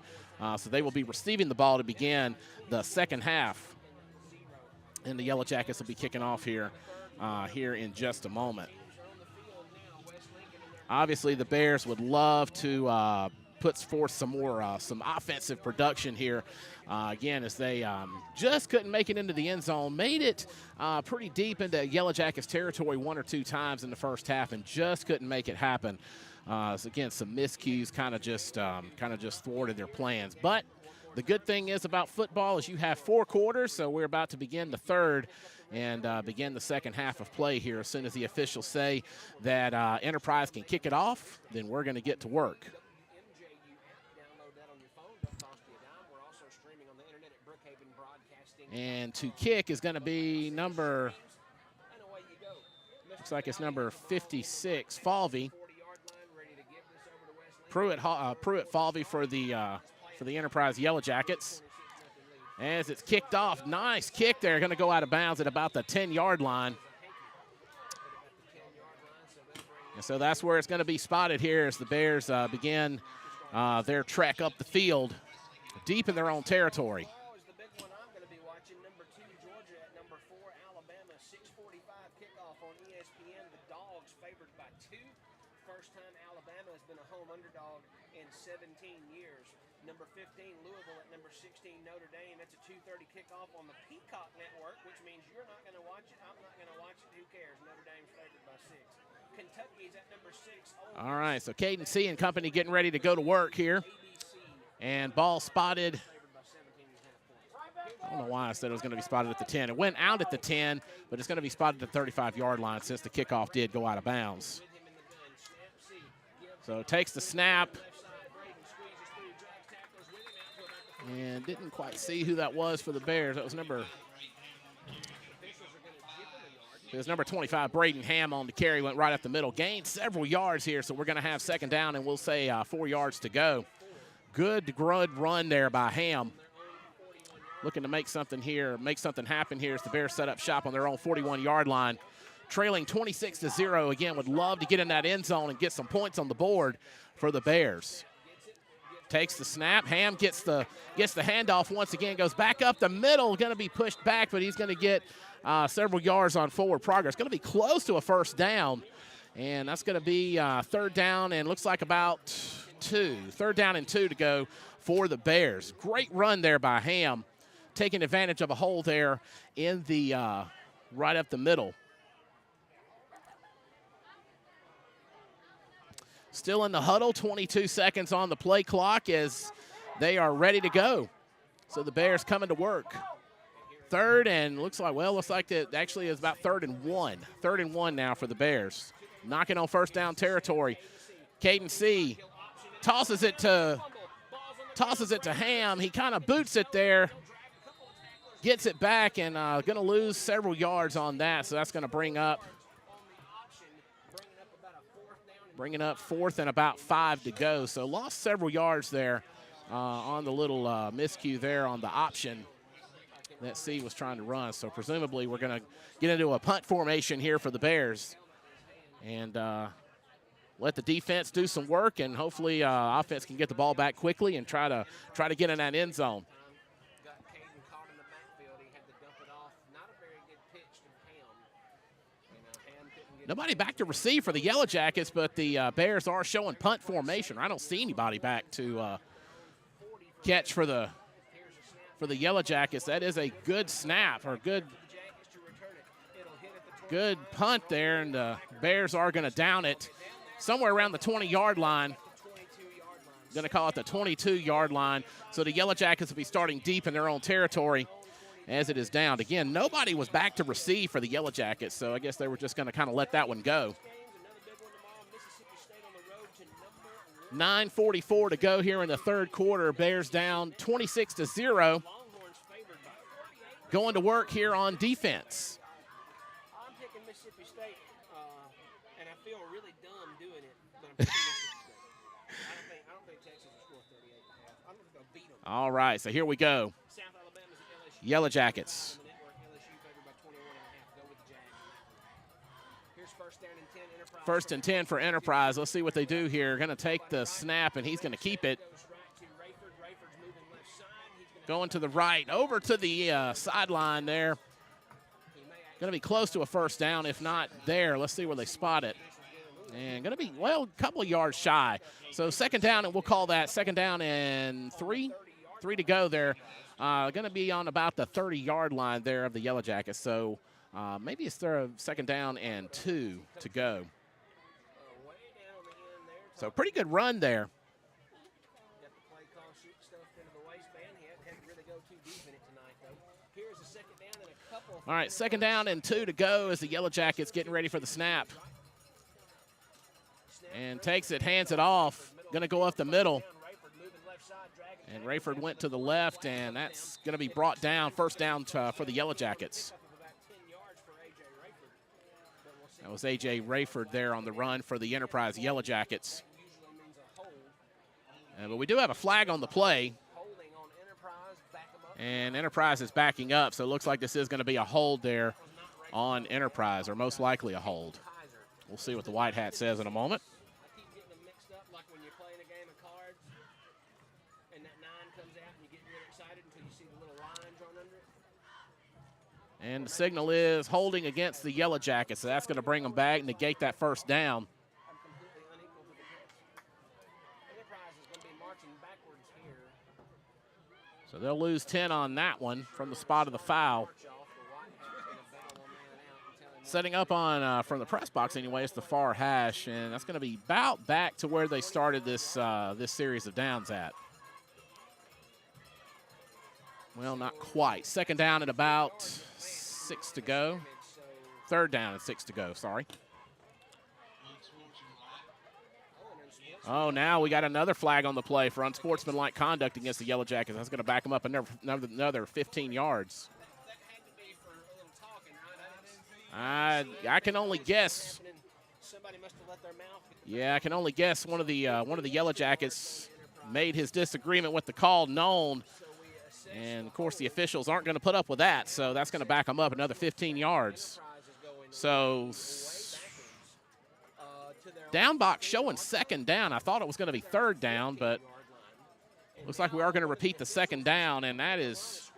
Speaker 2: So they will be receiving the ball to begin the second half. And the Yellowjackets will be kicking off here in just a moment. Obviously, the Bears would love to puts forth some more some offensive production here. Again, as they just couldn't make it into the end zone, made it pretty deep into Yellowjackets territory one or two times in the first half, and just couldn't make it happen. So again, some miscues kind of just thwarted their plans. But the good thing is about football is you have 4 quarters, so we're about to begin the third and begin the second half of play here. As soon as the officials say that Enterprise can kick it off, then we're going to get to work. And to kick is going to be looks like it's number 56, Falvey. Pruitt Falvey for the Enterprise Yellowjackets. As it's kicked off, nice kick there, going to go out of bounds at about the 10-yard line. And so that's where it's going to be spotted here as the Bears begin their trek up the field, deep in their own territory.
Speaker 3: Number 15, Louisville at number 16, Notre Dame. That's a 2:30 kickoff on the Peacock Network, which means you're not going to watch it. I'm not going to watch it. Who cares? Notre Dame's favored by 6. Kentucky's at number 6.
Speaker 2: All right, so Caden C and company getting ready to go to work here. And ball spotted. I don't know why I said it was going to be spotted at the 10. It went out at the 10, but it's going to be spotted at the 35-yard line since the kickoff did go out of bounds. So takes the snap. And didn't quite see who that was for the Bears. That was number 25, Braden Ham on the carry, went right up the middle. Gained several yards here, so we're going to have second down, and we'll say 4 yards to go. Good run there by Ham. Looking to make something happen here as the Bears set up shop on their own 41-yard line. Trailing 26-0. Again, would love to get in that end zone and get some points on the board for the Bears. Takes the snap. Ham gets the handoff once again, goes back up the middle, going to be pushed back, but he's going to get several yards on forward progress. Going to be close to a first down, and that's going to be third down and looks like about 2. Third down and 2 to go for the Bears. Great run there by Ham, taking advantage of a hole there in the right up the middle. Still in the huddle, 22 seconds on the play clock as they are ready to go. So the Bears coming to work. Third and looks like it actually is about 3rd and 1. 3rd and 1 now for the Bears. Knocking on first down territory. Caden C tosses it to Ham. He kind of boots it there. Gets it back and going to lose several yards on that. So that's going to bring up 4th and about 5 to go. So lost several yards there on the little miscue there on the option that C was trying to run. So presumably we're going to get into a punt formation here for the Bears and let the defense do some work, and hopefully offense can get the ball back quickly and try to get in that end zone. Nobody back to receive for the Yellowjackets, but the Bears are showing punt formation. I don't see anybody back to catch for the Yellowjackets. That is a good snap or good punt there, and the Bears are going to down it somewhere around the 20-yard line. Going to call it the 22-yard line. So the Yellowjackets will be starting deep in their own territory as it is downed. Again, nobody was back to receive for the Yellowjackets, so I guess they were just going to kind of let that one go. 9:44 to go here in the third quarter. Bears down 26-0. Going to work here on defense.
Speaker 3: I'm picking Mississippi State, and I feel really dumb doing it, but I'm picking Mississippi State. I don't think Texas will score 38 and a half. I'm just going to beat them.
Speaker 2: All right, so here we go. Yellowjackets. First and 10 for Enterprise. Let's see what they do here. Going to take the snap, and he's going to keep it. Going to the right, over to the sideline there. Going to be close to a first down, if not there. Let's see where they spot it. And going to be, well, a couple of yards shy. So second down, and we'll call that second down and 3 to go there. Going to be on about the 30-yard line there of the Yellowjackets. So maybe it's their second down and 2 to go. So pretty good run there.
Speaker 3: Got the play call, shoot stuff into the waistband. He had to really go too deep in it tonight, though. Here's a second down and a couple.
Speaker 2: All right, second down and 2 to go as the Yellowjackets getting ready for the snap. And takes it, hands it off. Going to go up the middle. And Rayford went to the left, and that's going to be brought down, first down for the Yellowjackets. That was A.J. Rayford there on the run for the Enterprise Yellowjackets. But we do have a flag on the play. And Enterprise is backing up, so it looks like this is going to be a hold there on Enterprise, or most likely a hold. We'll see what the white hat says in a moment.
Speaker 3: I keep getting them mixed up like when you're playing a game of cards and that 9 comes out and you get really excited until you see the little line drawn under it.
Speaker 2: And the signal is holding against the Yellowjackets, so that's going to bring them back, negate that first down.
Speaker 3: I'm completely unequal to the catch. Enterprise is going to be marching backwards here.
Speaker 2: So they'll lose 10 on that one from the spot of the foul. Setting up on, from the press box anyway, it's the far hash, and that's going to be about back to where they started this, this series of downs at. Well, not quite. Second down and about 6 to go. Third down and 6 to go, sorry. Oh, now we got another flag on the play for unsportsmanlike conduct against the Yellowjackets. That's going to back them up another 15 yards. I can only guess. Yeah, I can only guess one of the Yellowjackets made his disagreement with the call known, and of course the officials aren't going to put up with that, so that's going to back them up another 15 yards. So down box showing second down. I thought it was going to be third down, but looks like we are going to repeat the second down, and that is.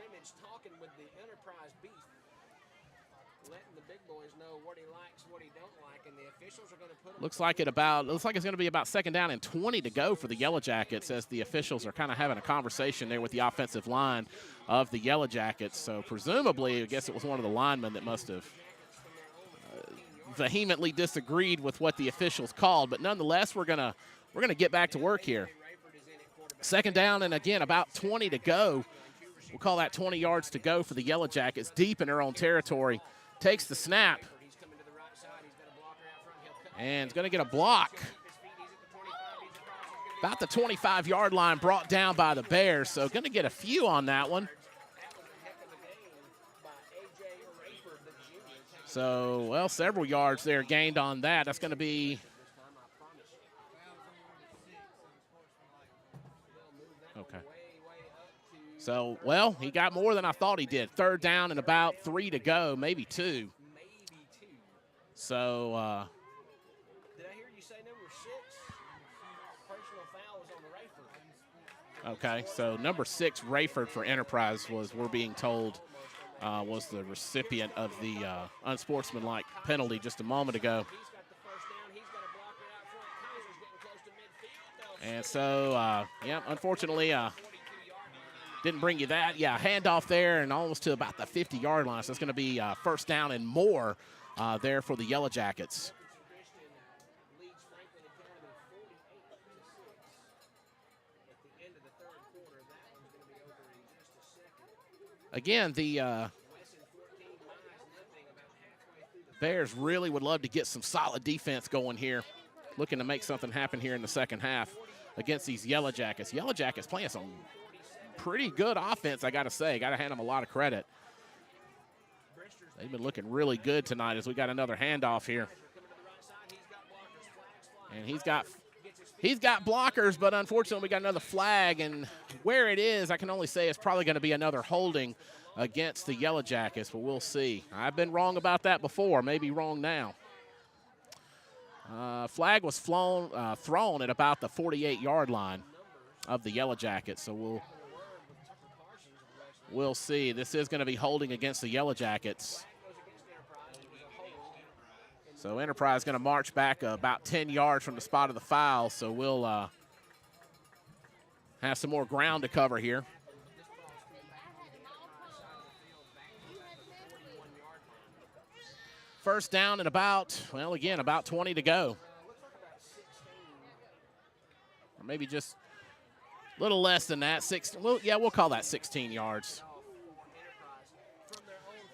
Speaker 2: Looks like it's going to be about second down and 20 to go for the Yellowjackets as the officials are kind of having a conversation there with the offensive line of the Yellowjackets. So presumably, I guess it was one of the linemen that must have vehemently disagreed with what the officials called. But nonetheless, we're gonna get back to work here. Second down and again about 20 to go. We'll call that 20 yards to go for the Yellowjackets, deep in their own territory. Takes the snap. And is going to get a block. About the 25-yard line, brought down by the Bears. So going to get a few on that one. So, well, several yards there gained on that. That's going to be. Okay. So, well, he got more than I thought he did. Third down and about 3 to go, maybe 2. So, okay, so number 6, Rayford for Enterprise we're being told, was the recipient of the unsportsmanlike penalty just a moment ago. And so, yeah, unfortunately, didn't bring you that. Yeah, handoff there and almost to about the 50-yard line. So it's going to be first down and more there for the Yellowjackets. Again, the Bears really would love to get some solid defense going here, looking to make something happen here in the second half against these Yellowjackets. Yellowjackets playing some pretty good offense, I got to say. Got to hand them a lot of credit. They've been looking really good tonight as we got another handoff here. And he's got blockers, but unfortunately we got another flag, and where it is, I can only say it's probably going to be another holding against the Yellowjackets, but we'll see. I've been wrong about that before, maybe wrong now. Flag was thrown at about the 48-yard line of the Yellowjackets, so we'll see. This is going to be holding against the Yellowjackets. So Enterprise going to march back about 10 yards from the spot of the foul. So we'll have some more ground to cover here. First down and about 20 to go. Or maybe just a little less than that. We'll call that 16 yards.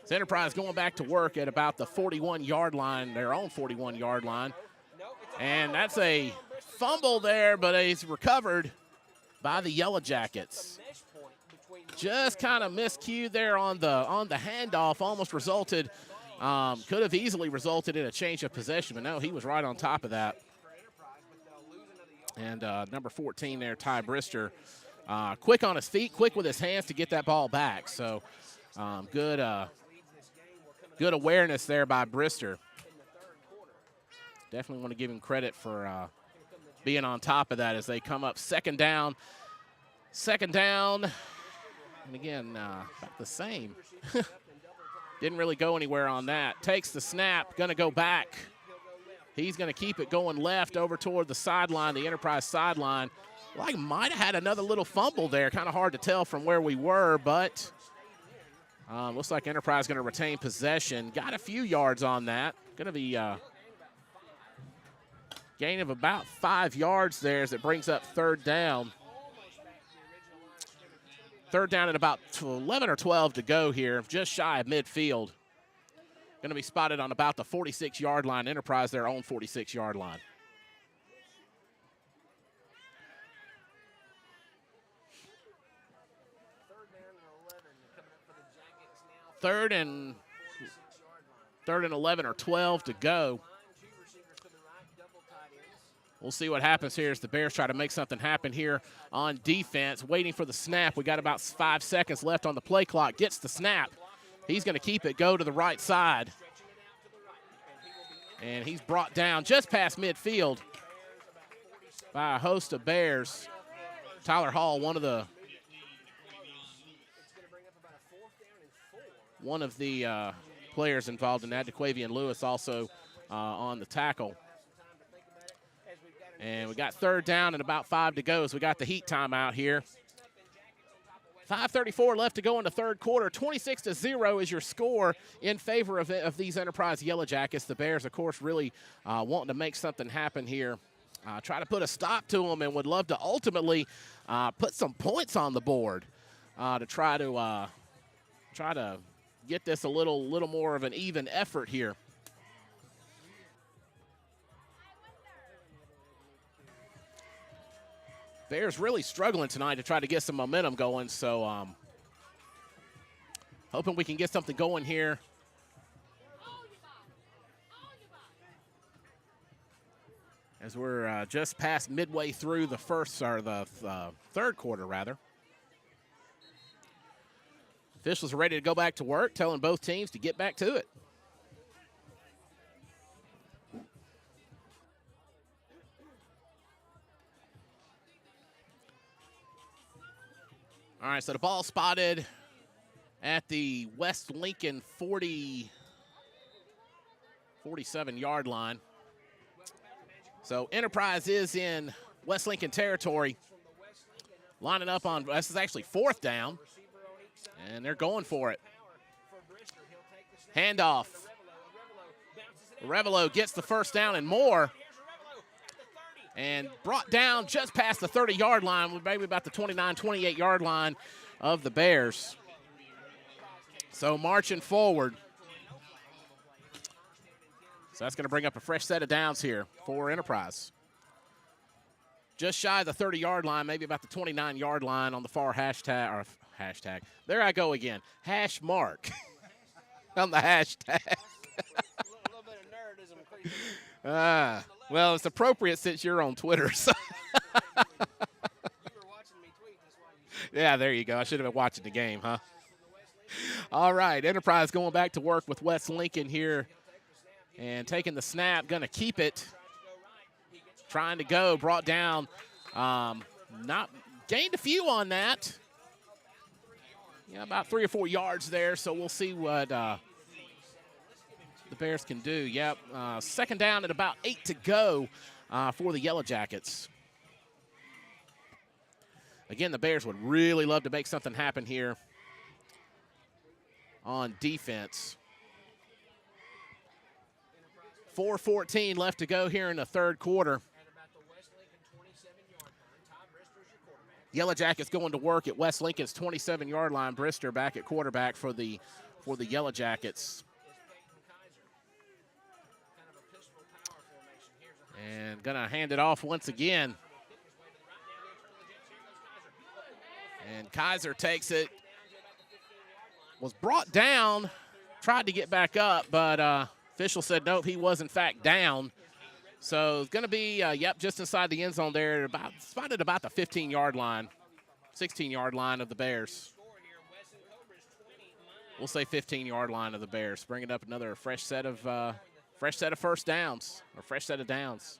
Speaker 2: So Enterprise going back to work at about the 41-yard line, their own 41-yard line. And that's a fumble there, but it's recovered by the Yellowjackets. Just kind of miscued there on the handoff, almost resulted. Could have easily resulted in a change of possession, but no, he was right on top of that. And number 14 there, Ty Brister, quick on his feet, quick with his hands to get that ball back. So good awareness there by Brister. Definitely want to give him credit for being on top of that as they come up second down. And again, about the same. Didn't really go anywhere on that. Takes the snap, going to go back. He's going to keep it going left over toward the sideline, the Enterprise sideline. Well, I might have had another little fumble there. Kind of hard to tell from where we were, but looks like Enterprise going to retain possession. Got a few yards on that. Going to be gain of about 5 yards there as it brings up third down. Third down at about 11 or 12 to go here, just shy of midfield. Going to be spotted on about the 46-yard line. Enterprise, their own 46-yard line. Third and 11 or 12 to go. We'll see what happens here as the Bears try to make something happen here on defense. Waiting for the snap. We got about 5 seconds left on the play clock. Gets the snap. He's going to keep it, go to the right side. And he's brought down just past midfield by a host of Bears. Tyler Hall, one of the players involved in that. DeQuavian Lewis also on the tackle. And we got third down and about 5 to go as we got the heat timeout here. 5:34 left to go in the third quarter. 26-0 is your score in favor of these Enterprise Yellowjackets. The Bears, of course, really wanting to make something happen here. Try to put a stop to them and would love to ultimately put some points on the board to try to get this a little more of an even effort here. Bears really struggling tonight to try to get some momentum going, so hoping we can get something going here. As we're just past midway through the third quarter, rather. Officials are ready to go back to work, telling both teams to get back to it. All right, so the ball spotted at the West Lincoln 47-yard line. So Enterprise is in West Lincoln territory, lining up on, this is actually fourth down, and they're going for it. Handoff. Revelo gets the first down and more. And brought down just past the 30-yard line, maybe about the 29, 28-yard line of the Bears. So marching forward. So that's going to bring up a fresh set of downs here for Enterprise. Just shy of the 30-yard line, maybe about the 29-yard line on the far hashtag. There I go again. Hash mark on the hashtag.
Speaker 3: A little bit of nerdism creeping in.
Speaker 2: Well, it's appropriate since you're on Twitter. So.
Speaker 3: You were watching me tweet, that's why you said
Speaker 2: Yeah, there you go. I should have been watching the game, huh? All right, Enterprise going back to work with West Lincoln here and taking the snap, going to keep it. Trying to go, brought down, not gained a few on that. Yeah, about 3 or 4 yards there, so we'll see what the Bears can do. Yep, second down at about 8 to go for the Yellowjackets. Again, the Bears would really love to make something happen here on defense. 4:14 left to go here in the third quarter. Yellowjackets going to work at West Lincoln's 27-yard line. Brister back at quarterback for the Yellowjackets. And gonna hand it off once again. And Kaiser takes it. Was brought down, tried to get back up, but official said nope, he was in fact down. So it's going to be, yep, just inside the end zone there, spotted about the 15-yard line, 16-yard line of the Bears. We'll say 15-yard line of the Bears, bringing up another fresh set of first downs, or fresh set of downs.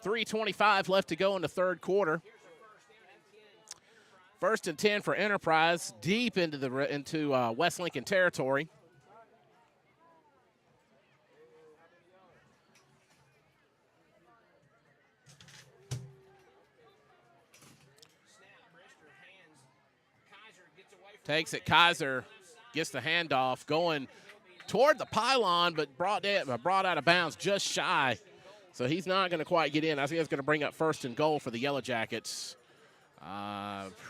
Speaker 2: 3:25 left to go in the third quarter. 1st and 10 for Enterprise, deep into West Lincoln territory. Takes it, Kaiser gets the handoff, going toward the pylon, but brought out of bounds just shy. So he's not going to quite get in. I think it's going to bring up 1st and goal for the Yellowjackets.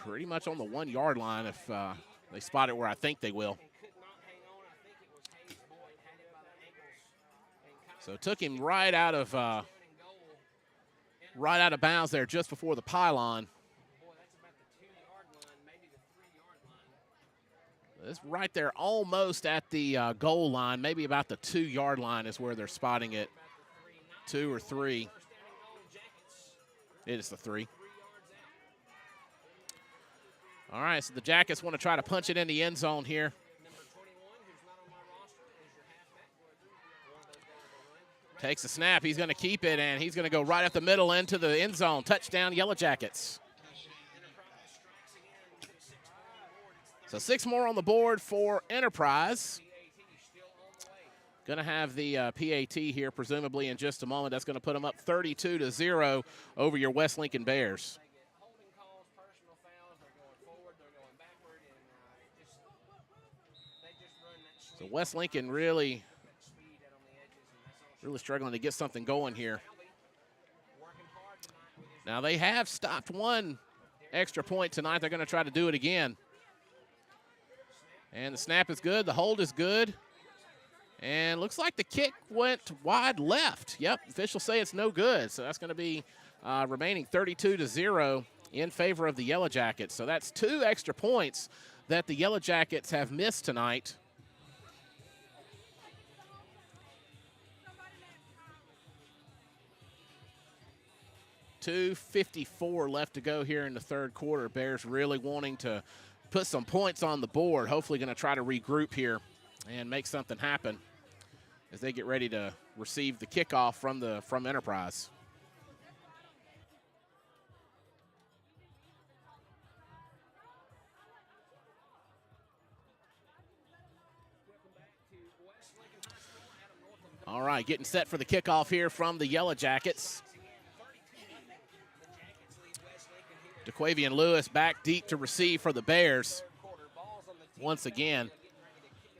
Speaker 2: Pretty much on the 1-yard line if they spot it where I think they will. So took him right out of bounds there just before the pylon. It's right there almost at the goal line, maybe about the 2-yard line is where they're spotting it. 2 or 3. It is the 3. All right, so the Jackets want to try to punch it in the end zone here. Takes the snap. He's going to keep it, and he's going to go right up the middle into the end zone. Touchdown, Yellowjackets. So 6 more on the board for Enterprise. Going to have the PAT here presumably in just a moment. That's going to put them up 32-0 over your West Lincoln Bears. So West Lincoln really struggling to get something going here. Now they have stopped one extra point tonight. They're going to try to do it again. And the snap is good. The hold is good. And looks like the kick went wide left. Yep, officials say it's no good. So that's going to be remaining 32-0 in favor of the Yellowjackets. So that's 2 extra points that the Yellowjackets have missed tonight. .254 left to go here in the third quarter. Bears really wanting to put some points on the board. Hopefully going to try to regroup here and make something happen as they get ready to receive the kickoff from Enterprise. All right, getting set for the kickoff here from the Yellowjackets. DeQuavian Lewis back deep to receive for the Bears. Once again,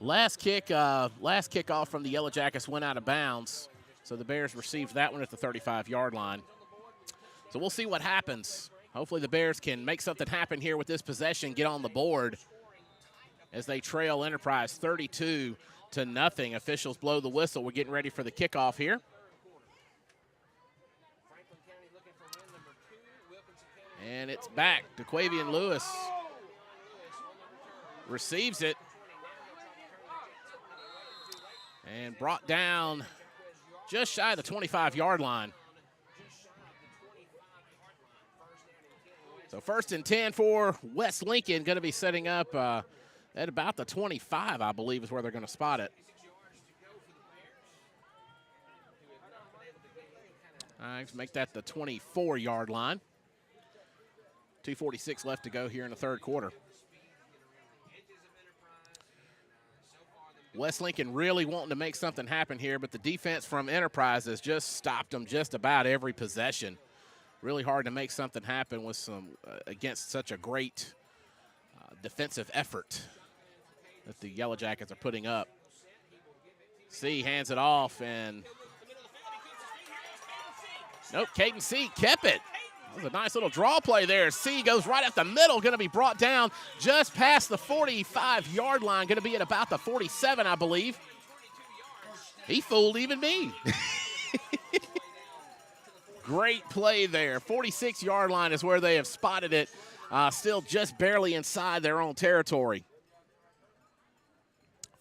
Speaker 2: last kickoff from the Yellowjackets went out of bounds, so the Bears received that one at the 35-yard line. So we'll see what happens. Hopefully the Bears can make something happen here with this possession, get on the board as they trail Enterprise 32-0. Officials blow the whistle. We're getting ready for the kickoff here. And it's back. DeQuavian Lewis receives it. And brought down just shy of the 25-yard line. So 1st and 10 for West Lincoln. Going to be setting up at about the 25, I believe, is where they're going to spot it. All right, make that the 24-yard line. 2:46 left to go here in the third quarter. West Lincoln really wanting to make something happen here, but the defense from Enterprise has just stopped them just about every possession. Really hard to make something happen with some against such a great defensive effort that the Yellowjackets are putting up. C hands it off, and nope, Caden C kept it. That was a nice little draw play there. C goes right up the middle, going to be brought down just past the 45-yard line, going to be at about the 47, I believe. He fooled even me. Great play there. 46-yard line is where they have spotted it, still just barely inside their own territory.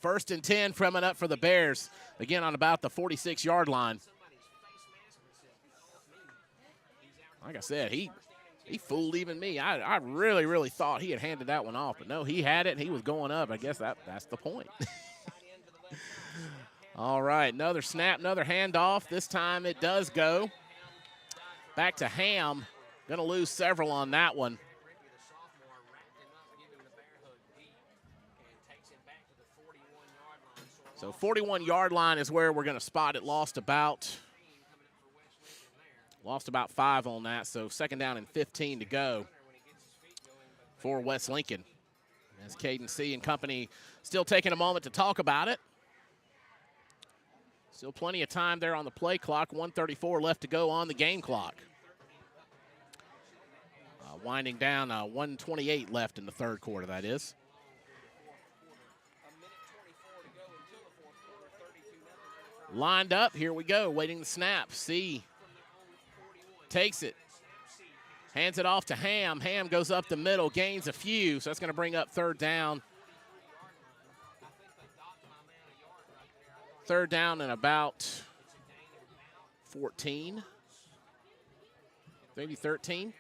Speaker 2: 1st and 10 coming up for the Bears, again on about the 46-yard line. Like I said, he fooled even me. I really, really thought he had handed that one off, but no, he had it, and he was going up. I guess that's the point. All right, another snap, another handoff. This time it does go back to Ham. Going to lose several on that one. So 41-yard line is where we're going to spot it. Lost about 5 on that, so 2nd down and 15 to go for West Lincoln. As Caden C and company still taking a moment to talk about it. Still plenty of time there on the play clock. 1:34 left to go on the game clock. Winding down, 1:28 left in the 3rd quarter, that is. Lined up, here we go, waiting the snap. C takes it, hands it off to Ham. Ham goes up the middle, gains a few, so that's going to bring up 3rd down. 3rd down and about 14, maybe 13.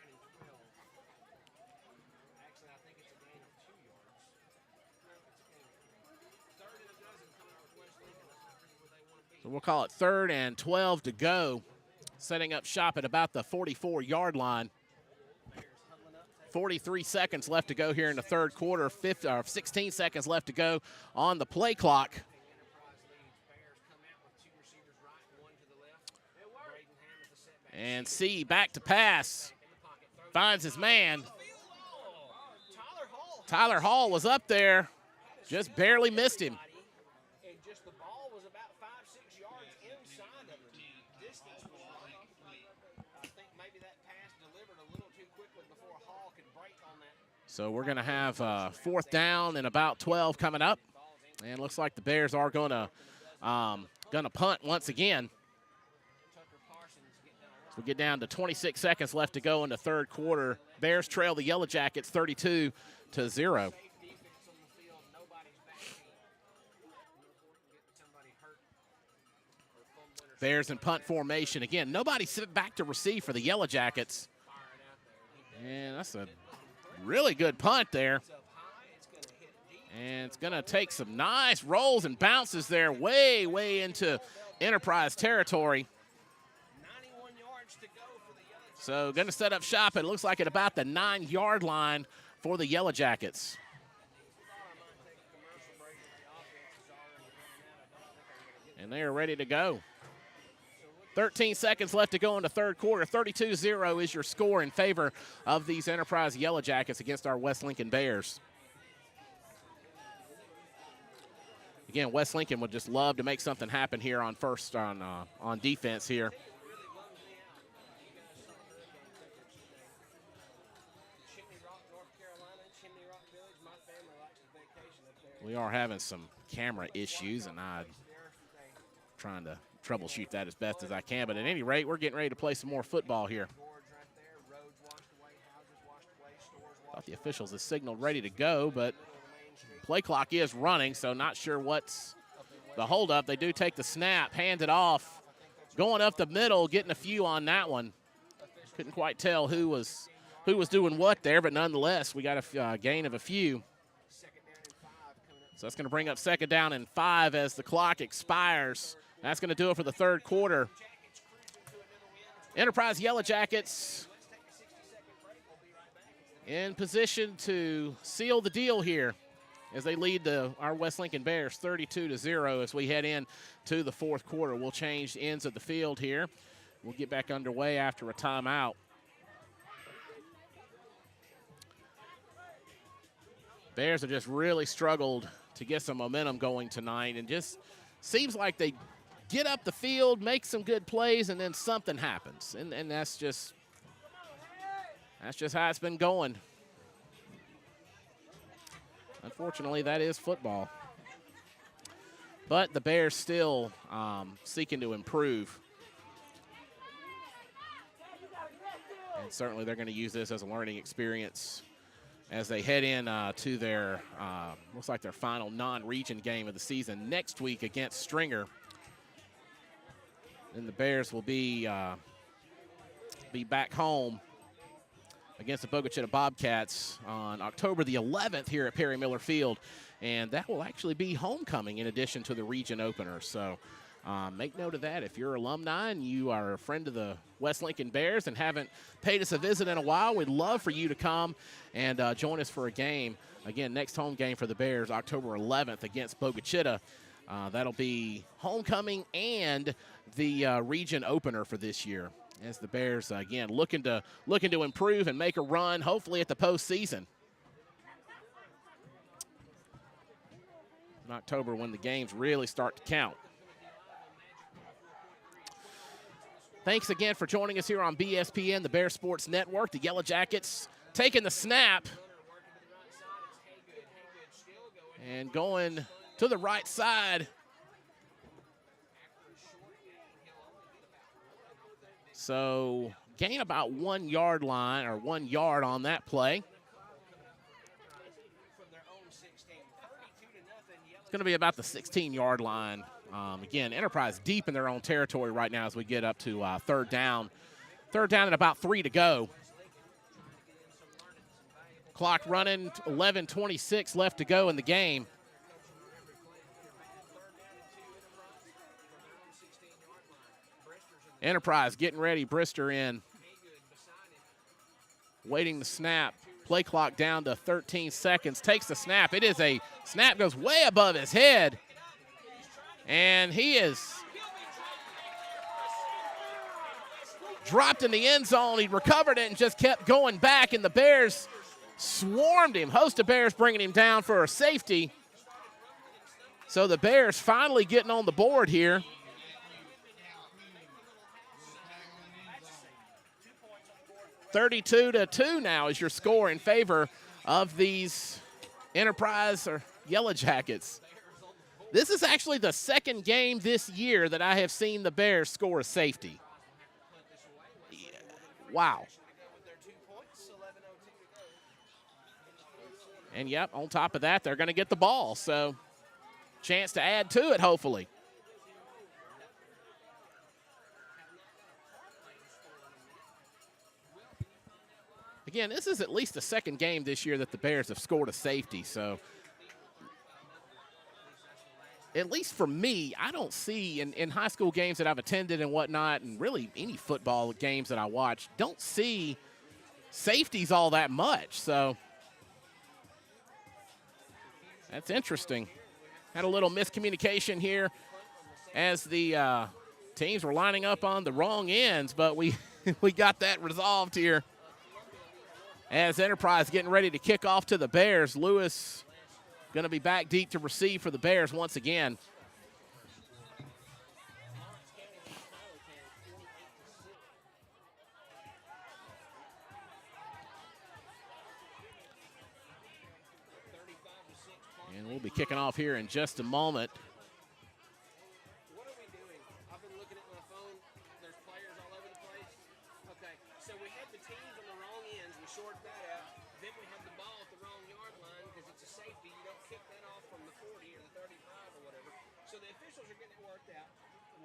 Speaker 2: So we'll call it 3rd and 12 to go. Setting up shop at about the 44-yard line. 43 seconds left to go here in the 3rd quarter. 16 seconds left to go on the play clock. And C back to pass. Finds his man. Tyler Hall was up there. Just barely missed him. So we're going to have 4th down and about 12 coming up. And looks like the Bears are going to punt once again. So we get down to 26 seconds left to go in the 3rd quarter. Bears trail the Yellowjackets 32-0. Bears in punt formation. Again, nobody sit back to receive for the Yellowjackets. And that's a really good punt there. And it's going to take some nice rolls and bounces there way, way into Enterprise territory. So going to set up shop, it looks like at about the 9-yard line for the Yellowjackets. And they are ready to go. 13 seconds left to go in the 3rd quarter. 32-0 is your score in favor of these Enterprise Yellowjackets against our West Lincoln Bears. Again, West Lincoln would just love to make something happen here on defense here. We are having some camera issues, and I'm trying to troubleshoot that as best as I can. But at any rate, we're getting ready to play some more football here. Thought the officials have signaled ready to go, but play clock is running, so not sure what's the holdup. They do take the snap, hand it off, going up the middle, getting a few on that one. Couldn't quite tell who was doing what there, but nonetheless, we got a gain of a few. So that's going to bring up 2nd down and 5 as the clock expires. That's going to do it for the 3rd quarter. Enterprise Yellowjackets in position to seal the deal here. as they lead our West Lincoln Bears 32-0 as we head in to the fourth quarter. We'll change ends of the field here. We'll get back underway after a timeout. Bears have just really struggled to get some momentum going tonight, and just seems like they get up the field, make some good plays, and then something happens. And that's just how it's been going. Unfortunately, that is football. But the Bears still seeking to improve. And certainly they're going to use this as a learning experience as they head in to their, looks like their final non-region game of the season next week against Stringer. And the Bears will be back home against the Bogachita Bobcats on October the 11th here at Perry Miller Field. And that will actually be homecoming in addition to the region opener. So make note of that. If you're alumni and you are a friend of the West Lincoln Bears and haven't paid us a visit in a while, we'd love for you to come and join us for a game. Again, next home game for the Bears, October 11th against Bogachita. That'll be homecoming and the region opener for this year, as the Bears, again, looking to improve and make a run, hopefully at the postseason. In October, when the games really start to count. Thanks again for joining us here on BSPN, the Bear Sports Network. The Yellowjackets taking the snap and going to the right side. So gain about 1 yard line, or 1 yard on that play. It's going to be about the 16-yard line. Again, Enterprise deep in their own territory right now as we get up to third down. Third down and about 3 to go. Clock running, 11:26 left to go in the game. Enterprise getting ready, Brister in. Waiting the snap. Play clock down to 13 seconds. Takes the snap. It is a snap, goes way above his head. And he is dropped in the end zone. He recovered it and just kept going back, and the Bears swarmed him. Host of Bears bringing him down for a safety. So the Bears finally getting on the board here. (32-2) now is your score in favor of these Enterprise or Yellowjackets. This is actually the second game this year that I have seen the Bears score a safety. Yeah. Wow. And, yep, on top of that, they're going to get the ball. So, chance to add to it, hopefully. Again, this is at least the second game this year that the Bears have scored a safety. So, at least for me, I don't see in high school games that I've attended and whatnot, and really any football games that I watch, don't see safeties all that much. So, that's interesting. Had a little miscommunication here as the teams were lining up on the wrong ends, but we got that resolved here. As Enterprise getting ready to kick off to the Bears. Lewis going to be back deep to receive for the Bears once again. And we'll be kicking off here in just a moment.
Speaker 3: What are we doing? I've been looking at my phone. There's players all over the place. Okay, so we had the teams on the wrong ends. We sorted that out. Then we had the ball at the wrong yard line because it's a safety. You don't kick that off from the 40 or the 35 or whatever. So the officials are getting it worked out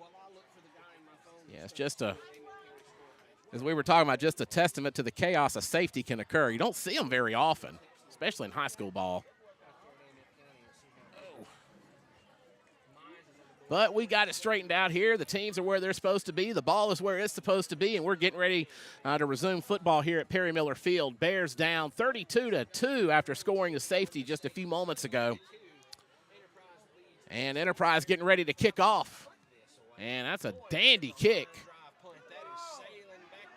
Speaker 3: while I look for the guy in my phone.
Speaker 2: Yeah, it's just as we were talking about, just a testament to the chaos a safety can occur. You don't see them very often, especially in high school ball. But we got it straightened out here. The teams are where they're supposed to be. The ball is where it's supposed to be, and we're getting ready to resume football here at Perry Miller Field. Bears down 32-2 after scoring a safety just a few moments ago. And Enterprise getting ready to kick off. And that's a dandy kick.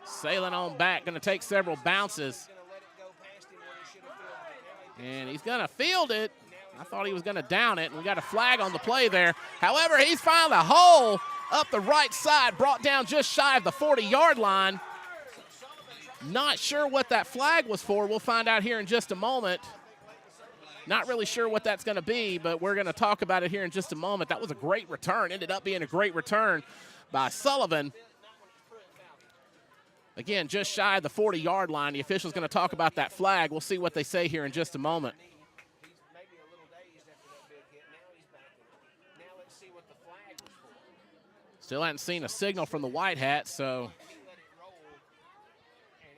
Speaker 2: Sailing on back, going to take several bounces. And he's going to field it. I thought he was going to down it, and we got a flag on the play there. However, he's found a hole up the right side, brought down just shy of the 40-yard line. Not sure what that flag was for. We'll find out here in just a moment. Not really sure what that's going to be, but we're going to talk about it here in just a moment. That was a great return. Ended up being a great return by Sullivan. Again, just shy of the 40-yard line. The official's going to talk about that flag. We'll see what they say here in just a moment. Still hadn't seen a signal from the White Hats, so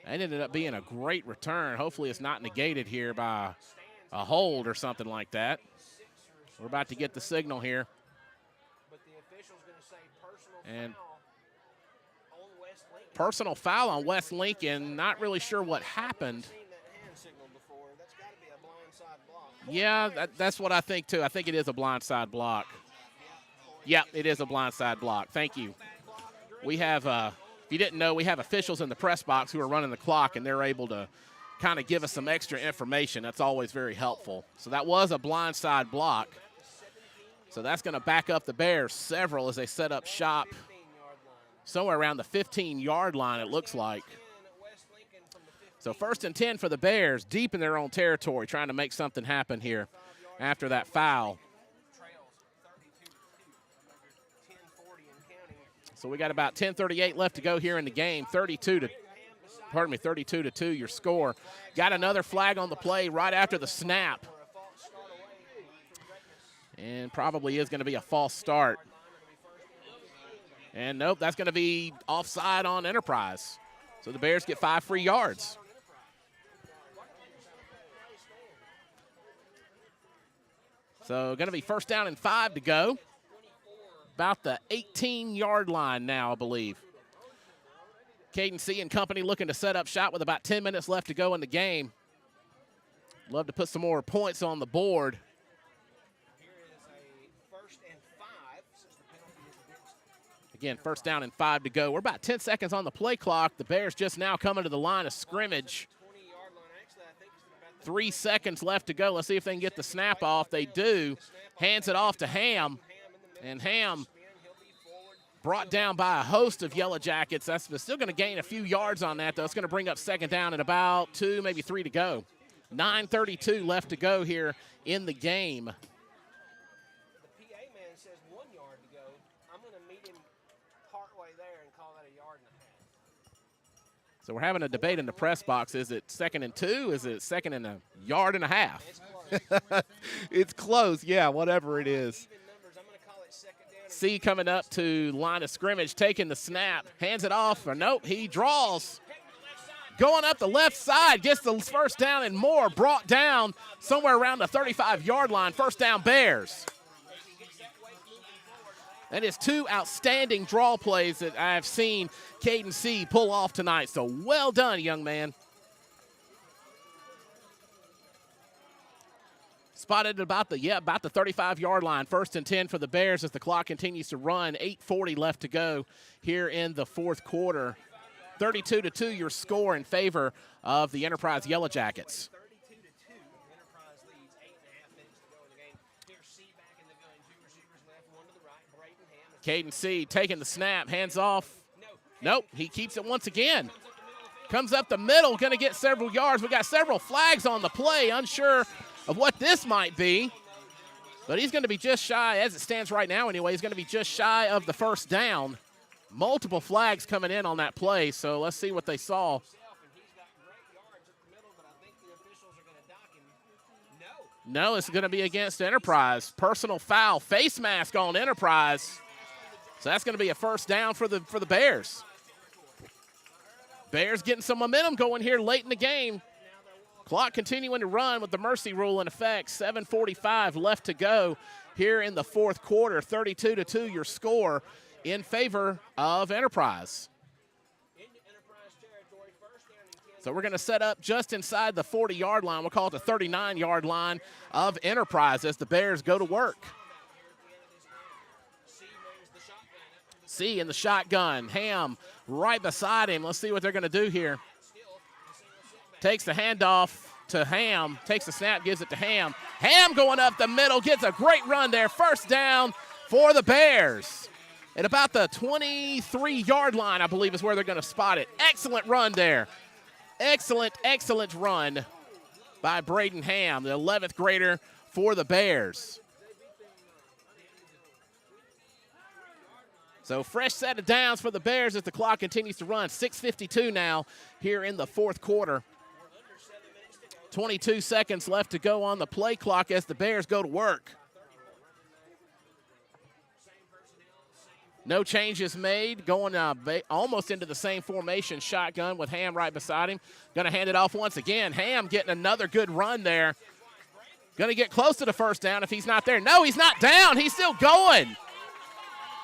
Speaker 2: that ended up being a great return. Hopefully it's not negated here by a hold or something like that. We're about to get the signal here. And personal foul on West Lincoln. Not really sure what happened. Yeah, that's what I think, too. I think it is a blindside block. Yep, it is a blindside block. Thank you. We have, if you didn't know, we have officials in the press box who are running the clock, and they're able to kind of give us some extra information. That's always very helpful. So that was a blindside block. So that's going to back up the Bears several as they set up shop somewhere around the 15-yard line, it looks like. So 1st and 10 for the Bears, deep in their own territory, trying to make something happen here after that foul. So we got about 10:38 left to go here in the game. 32-2 your score. Got another flag on the play right after the snap. And probably is going to be a false start. And nope, that's going to be offside on Enterprise. So the Bears get 5 free yards. So going to be 1st down and 5 to go. About the 18-yard line now, I believe. Caden C and company looking to set up shop with about 10 minutes left to go in the game. Love to put some more points on the board. Again, 1st down and 5 to go. We're about 10 seconds on the play clock. The Bears just now coming to the line of scrimmage. 3 seconds left to go. Let's see if they can get the snap off. They do. Hands it off to Ham. And Ham brought down by a host of Yellowjackets. That's still going to gain a few yards on that, though. It's going to bring up 2nd down and about 2, maybe 3 to go. 9:32 left to go here in the game.
Speaker 3: The PA man says 1 yard to go. I'm going to meet him partway there and call that a yard and a half.
Speaker 2: So we're having a debate in the press box. Is it 2nd and 2? Is it 2nd and a yard and a half?
Speaker 3: It's close.
Speaker 2: It's close, yeah, whatever it is.
Speaker 3: Even numbers, I'm going to call it 2nd down.
Speaker 2: C coming up to line of scrimmage, taking the snap, hands it off, or nope, he draws. Going up the left side, gets the 1st down and more, brought down somewhere around the 35-yard line. 1st down Bears. That is 2 outstanding draw plays that I've seen Caden C pull off tonight. So well done, young man. Spotted about the 35-yard line. 1st and 10 for the Bears as the clock continues to run. 8:40 left to go here in the 4th quarter. 32-2 your score in favor of the Enterprise Yellowjackets.
Speaker 3: 32-2. Enterprise leads 8.5 minutes to go in the game. Here's C back in the gun. 2 receivers left, 1 to the right. Braden Ham.
Speaker 2: Caden C taking the snap, hands off. Nope, he keeps it once again. Comes up the middle, going to get several yards. We got several flags on the play, unsure of what this might be. But he's going to be just shy, as it stands right now anyway, he's going to be just shy of the 1st down. Multiple flags coming in on that play, so let's see what they saw. No, it's going to be against Enterprise. Personal foul, face mask on Enterprise. So that's going to be a 1st down for the Bears. Bears getting some momentum going here late in the game. Clock continuing to run with the mercy rule in effect. 7:45 left to go here in the fourth quarter. 32-2 your score in favor of Enterprise. So we're going to set up just inside the 40-yard line. We'll call it the 39-yard line of Enterprise as the Bears go to work. C in the shotgun. Ham right beside him. Let's see what they're going to do here. Takes the handoff to Ham. Takes the snap, gives it to Ham. Ham going up the middle, gets a great run there. First down for the Bears. At about the 23-yard line, I believe, is where they're going to spot it. Excellent run there. Excellent run by Braden Ham, the 11th grader for the Bears. So fresh set of downs for the Bears as the clock continues to run. 6:52 now here in the fourth quarter. 22 seconds left to go on the play clock as the Bears go to work. No changes made, going almost into the same formation. Shotgun with Ham right beside him. Going to hand it off once again. Ham getting another good run there. Going to get close to the first down if he's not there. No, he's not down. He's still going.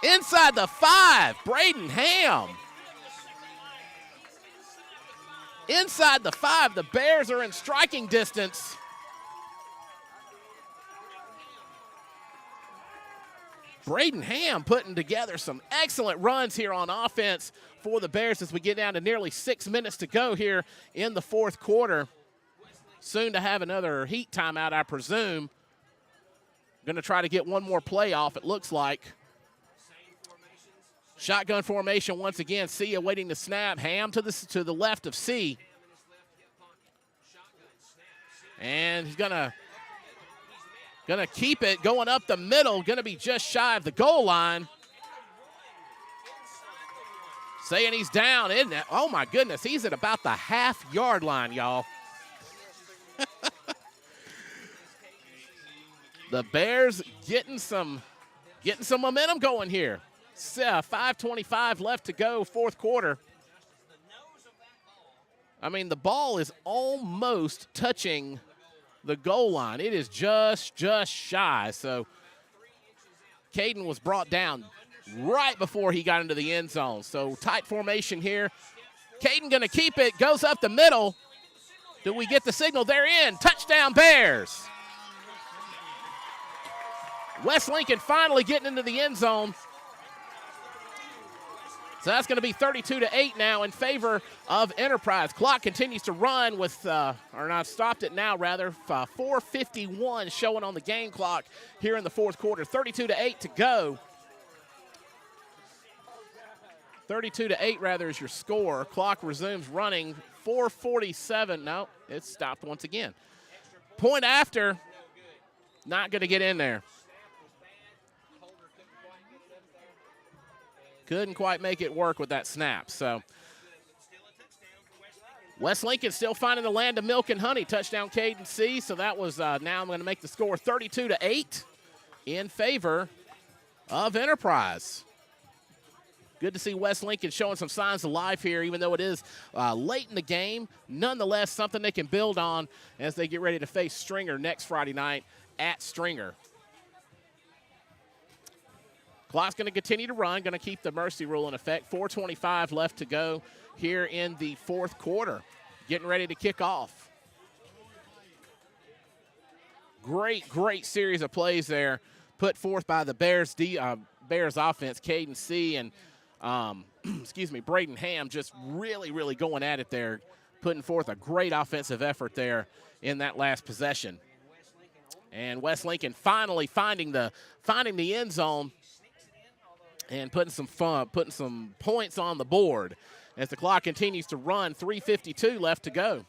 Speaker 2: Inside the 5, Braden Ham. Inside the 5, the Bears are in striking distance. Braden Ham putting together some excellent runs here on offense for the Bears as we get down to nearly 6 minutes to go here in the fourth quarter. Soon to have another heat timeout, I presume. Going to try to get one more play off, it looks like. Shotgun formation once again. C awaiting the snap. Ham to the left of C. And he's gonna keep it going up the middle. Gonna be just shy of the goal line. Saying he's down, isn't it? Oh my goodness, he's at about the half-yard line, y'all. The Bears getting some momentum going here. 5:25 left to go, fourth quarter. I mean, the ball is almost touching the goal line. It is just shy. So Caden was brought down right before he got into the end zone. So tight formation here. Caden going to keep it, goes up the middle. Do we get the signal? They're in. Touchdown, Bears. West Lincoln finally getting into the end zone. So that's going to be 32-8 now in favor of Enterprise. Clock continues to run with, or not stopped it now rather, 4:51 showing on the game clock here in the fourth quarter. 32-8 to go. 32-8 rather is your score. Clock resumes running. 4:47. No, it stopped once again. Point after, not going to get in there. Couldn't quite make it work with that snap. So West Lincoln still finding the land of milk and honey. Touchdown Caden C. So that was now I'm going to make the score 32-8 in favor of Enterprise. Good to see West Lincoln showing some signs of life here, even though it is late in the game. Nonetheless, something they can build on as they get ready to face Stringer next Friday night at Stringer. Clock's going to continue to run, going to keep the mercy rule in effect. 4:25 left to go here in the fourth quarter. Getting ready to kick off. Great series of plays there put forth by the Bears offense. Caden C. and Braden Ham just really going at it there, putting forth a great offensive effort there in that last possession. And West Lincoln finally finding the end zone and putting some points on the board as the clock continues to run. 3:52 left to go.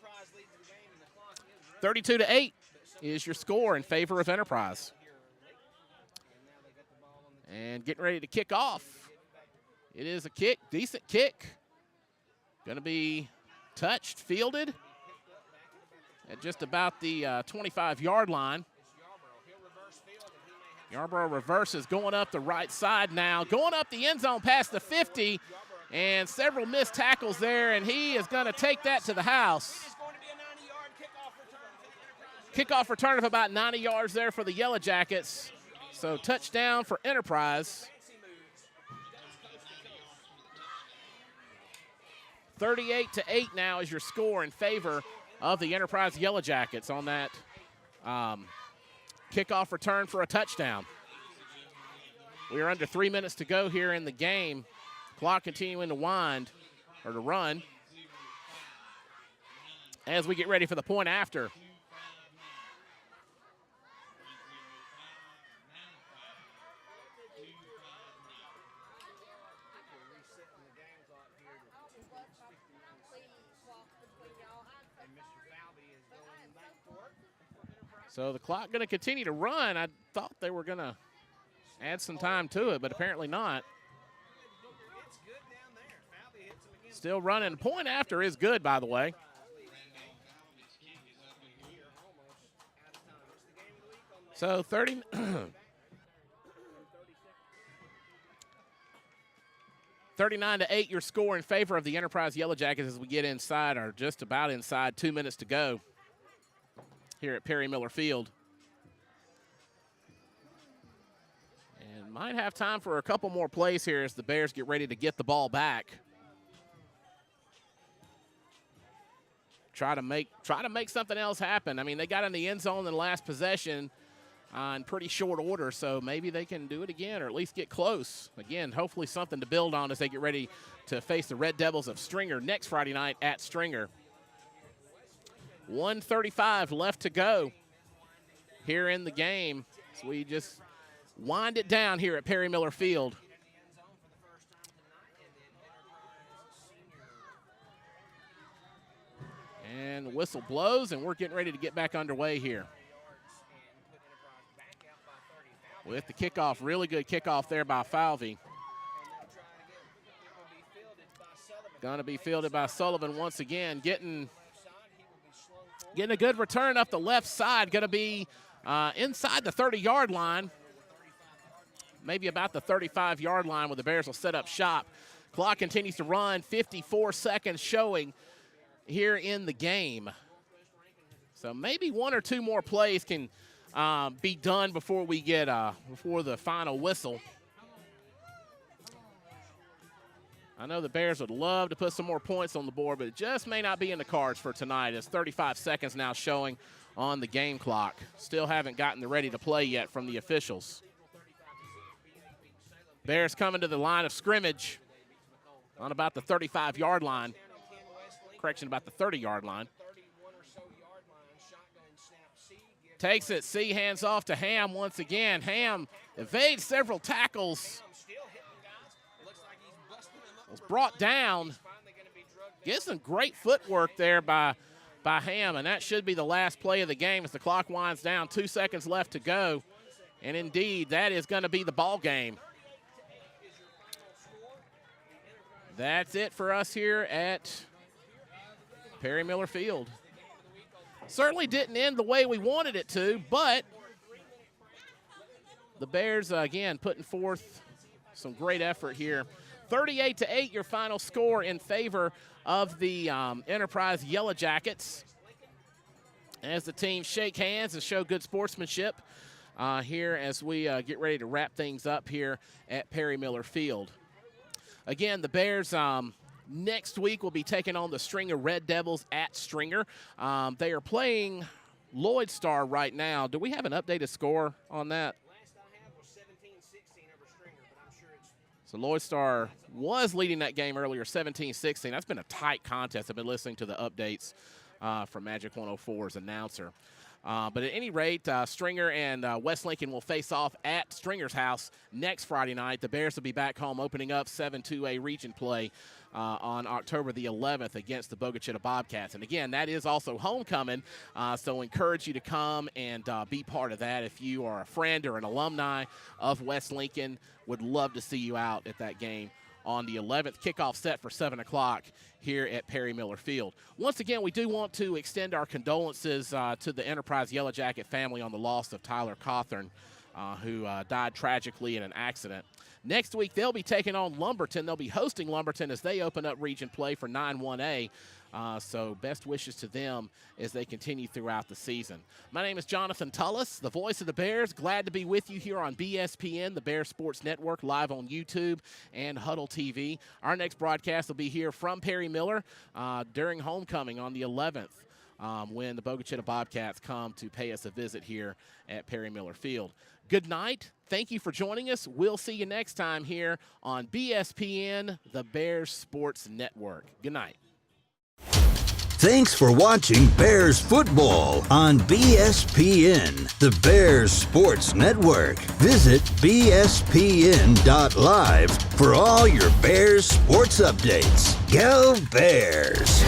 Speaker 2: 32-8 is your score in favor of Enterprise. And getting ready to kick off. It is a kick, decent kick. Going to be touched, fielded at just about the 25-yard line. Yarborough reverses, going up the right side now, going up the end zone past the 50, and several missed tackles there, and he is going to take that to the house. Kickoff return of about 90 yards there for the Yellowjackets. So touchdown for Enterprise. 38-8 now is your score in favor of the Enterprise Yellowjackets on that kickoff return for a touchdown. We are under 3 minutes to go here in the game. Clock continuing to wind, or to run, as we get ready for the point after. So the clock going to continue to run. I thought they were going to add some time to it, but apparently not. Still running. Point after is good, by the way. So 39-8 your score in favor of the Enterprise Yellowjackets as we get inside, or just about inside, 2 minutes to go here at Perry Miller Field. And might have time for a couple more plays here as the Bears get ready to get the ball back. Try to make something else happen. I mean, they got in the end zone in the last possession in pretty short order, so maybe they can do it again or at least get close. Again, hopefully something to build on as they get ready to face the Red Devils of Stringer next Friday night at Stringer. 1:35 left to go here in the game. So we just wind it down here at Perry Miller Field. And the whistle blows, and we're getting ready to get back underway here. With the kickoff, really good kickoff there by Falvey. Going to be fielded by Sullivan once again, getting a good return up the left side. Going to be inside the 30-yard line, maybe about the 35-yard line where the Bears will set up shop. Clock continues to run, 54 seconds showing here in the game. So maybe one or two more plays can be done before we get before the final whistle. I know the Bears would love to put some more points on the board, but it just may not be in the cards for tonight. It's 35 seconds now showing on the game clock. Still haven't gotten the ready to play yet from the officials. Bears coming to the line of scrimmage on about the 35-yard line. Correction, about the 30-yard line. Takes it, C hands off to Ham once again. Ham evades several tackles. Was brought down. Gets some great footwork there by Ham, and that should be the last play of the game as the clock winds down. 2 seconds left to go. And indeed, that is going to be the ball game. That's it for us here at Perry Miller Field. Certainly didn't end the way we wanted it to, but the Bears, again, putting forth some great effort here. 38-8, your final score in favor of the Enterprise Yellowjackets as the teams shake hands and show good sportsmanship here as we get ready to wrap things up here at Perry Miller Field. Again, the Bears next week will be taking on the Stringer Red Devils at Stringer. They are playing Lloyd Star right now. Do we have an updated score on that?
Speaker 3: Last I had was 17-16 over Stringer, but I'm sure it's...
Speaker 2: So Lloyd Star was leading that game earlier, 17-16. That's been a tight contest. I've been listening to the updates from Magic 104's announcer. But at any rate, Stringer and West Lincoln will face off at Stringer's house next Friday night. The Bears will be back home opening up 7-2A region play on October the 11th against the Bogachita Bobcats. And again, that is also homecoming, so encourage you to come and be part of that. If you are a friend or an alumni of West Lincoln, would love to see you out at that game on the 11th. Kickoff set for 7 o'clock here at Perry Miller Field. Once again, we do want to extend our condolences to the Enterprise Yellowjacket family on the loss of Tyler Cawthorn who died tragically in an accident. Next week, they'll be taking on Lumberton. They'll be hosting Lumberton as they open up region play for 9-1A. So best wishes to them as they continue throughout the season. My name is Jonathan Tullis, the voice of the Bears. Glad to be with you here on BSPN, the Bears Sports Network, live on YouTube and Huddle TV. Our next broadcast will be here from Perry Miller during homecoming on the 11th. When the Bogachita Bobcats come to pay us a visit here at Perry Miller Field. Good night. Thank you for joining us. We'll see you next time here on BSPN, the Bears Sports Network. Good night.
Speaker 1: Thanks for watching Bears football on BSPN, the Bears Sports Network. Visit bspn.live for all your Bears sports updates. Go Bears!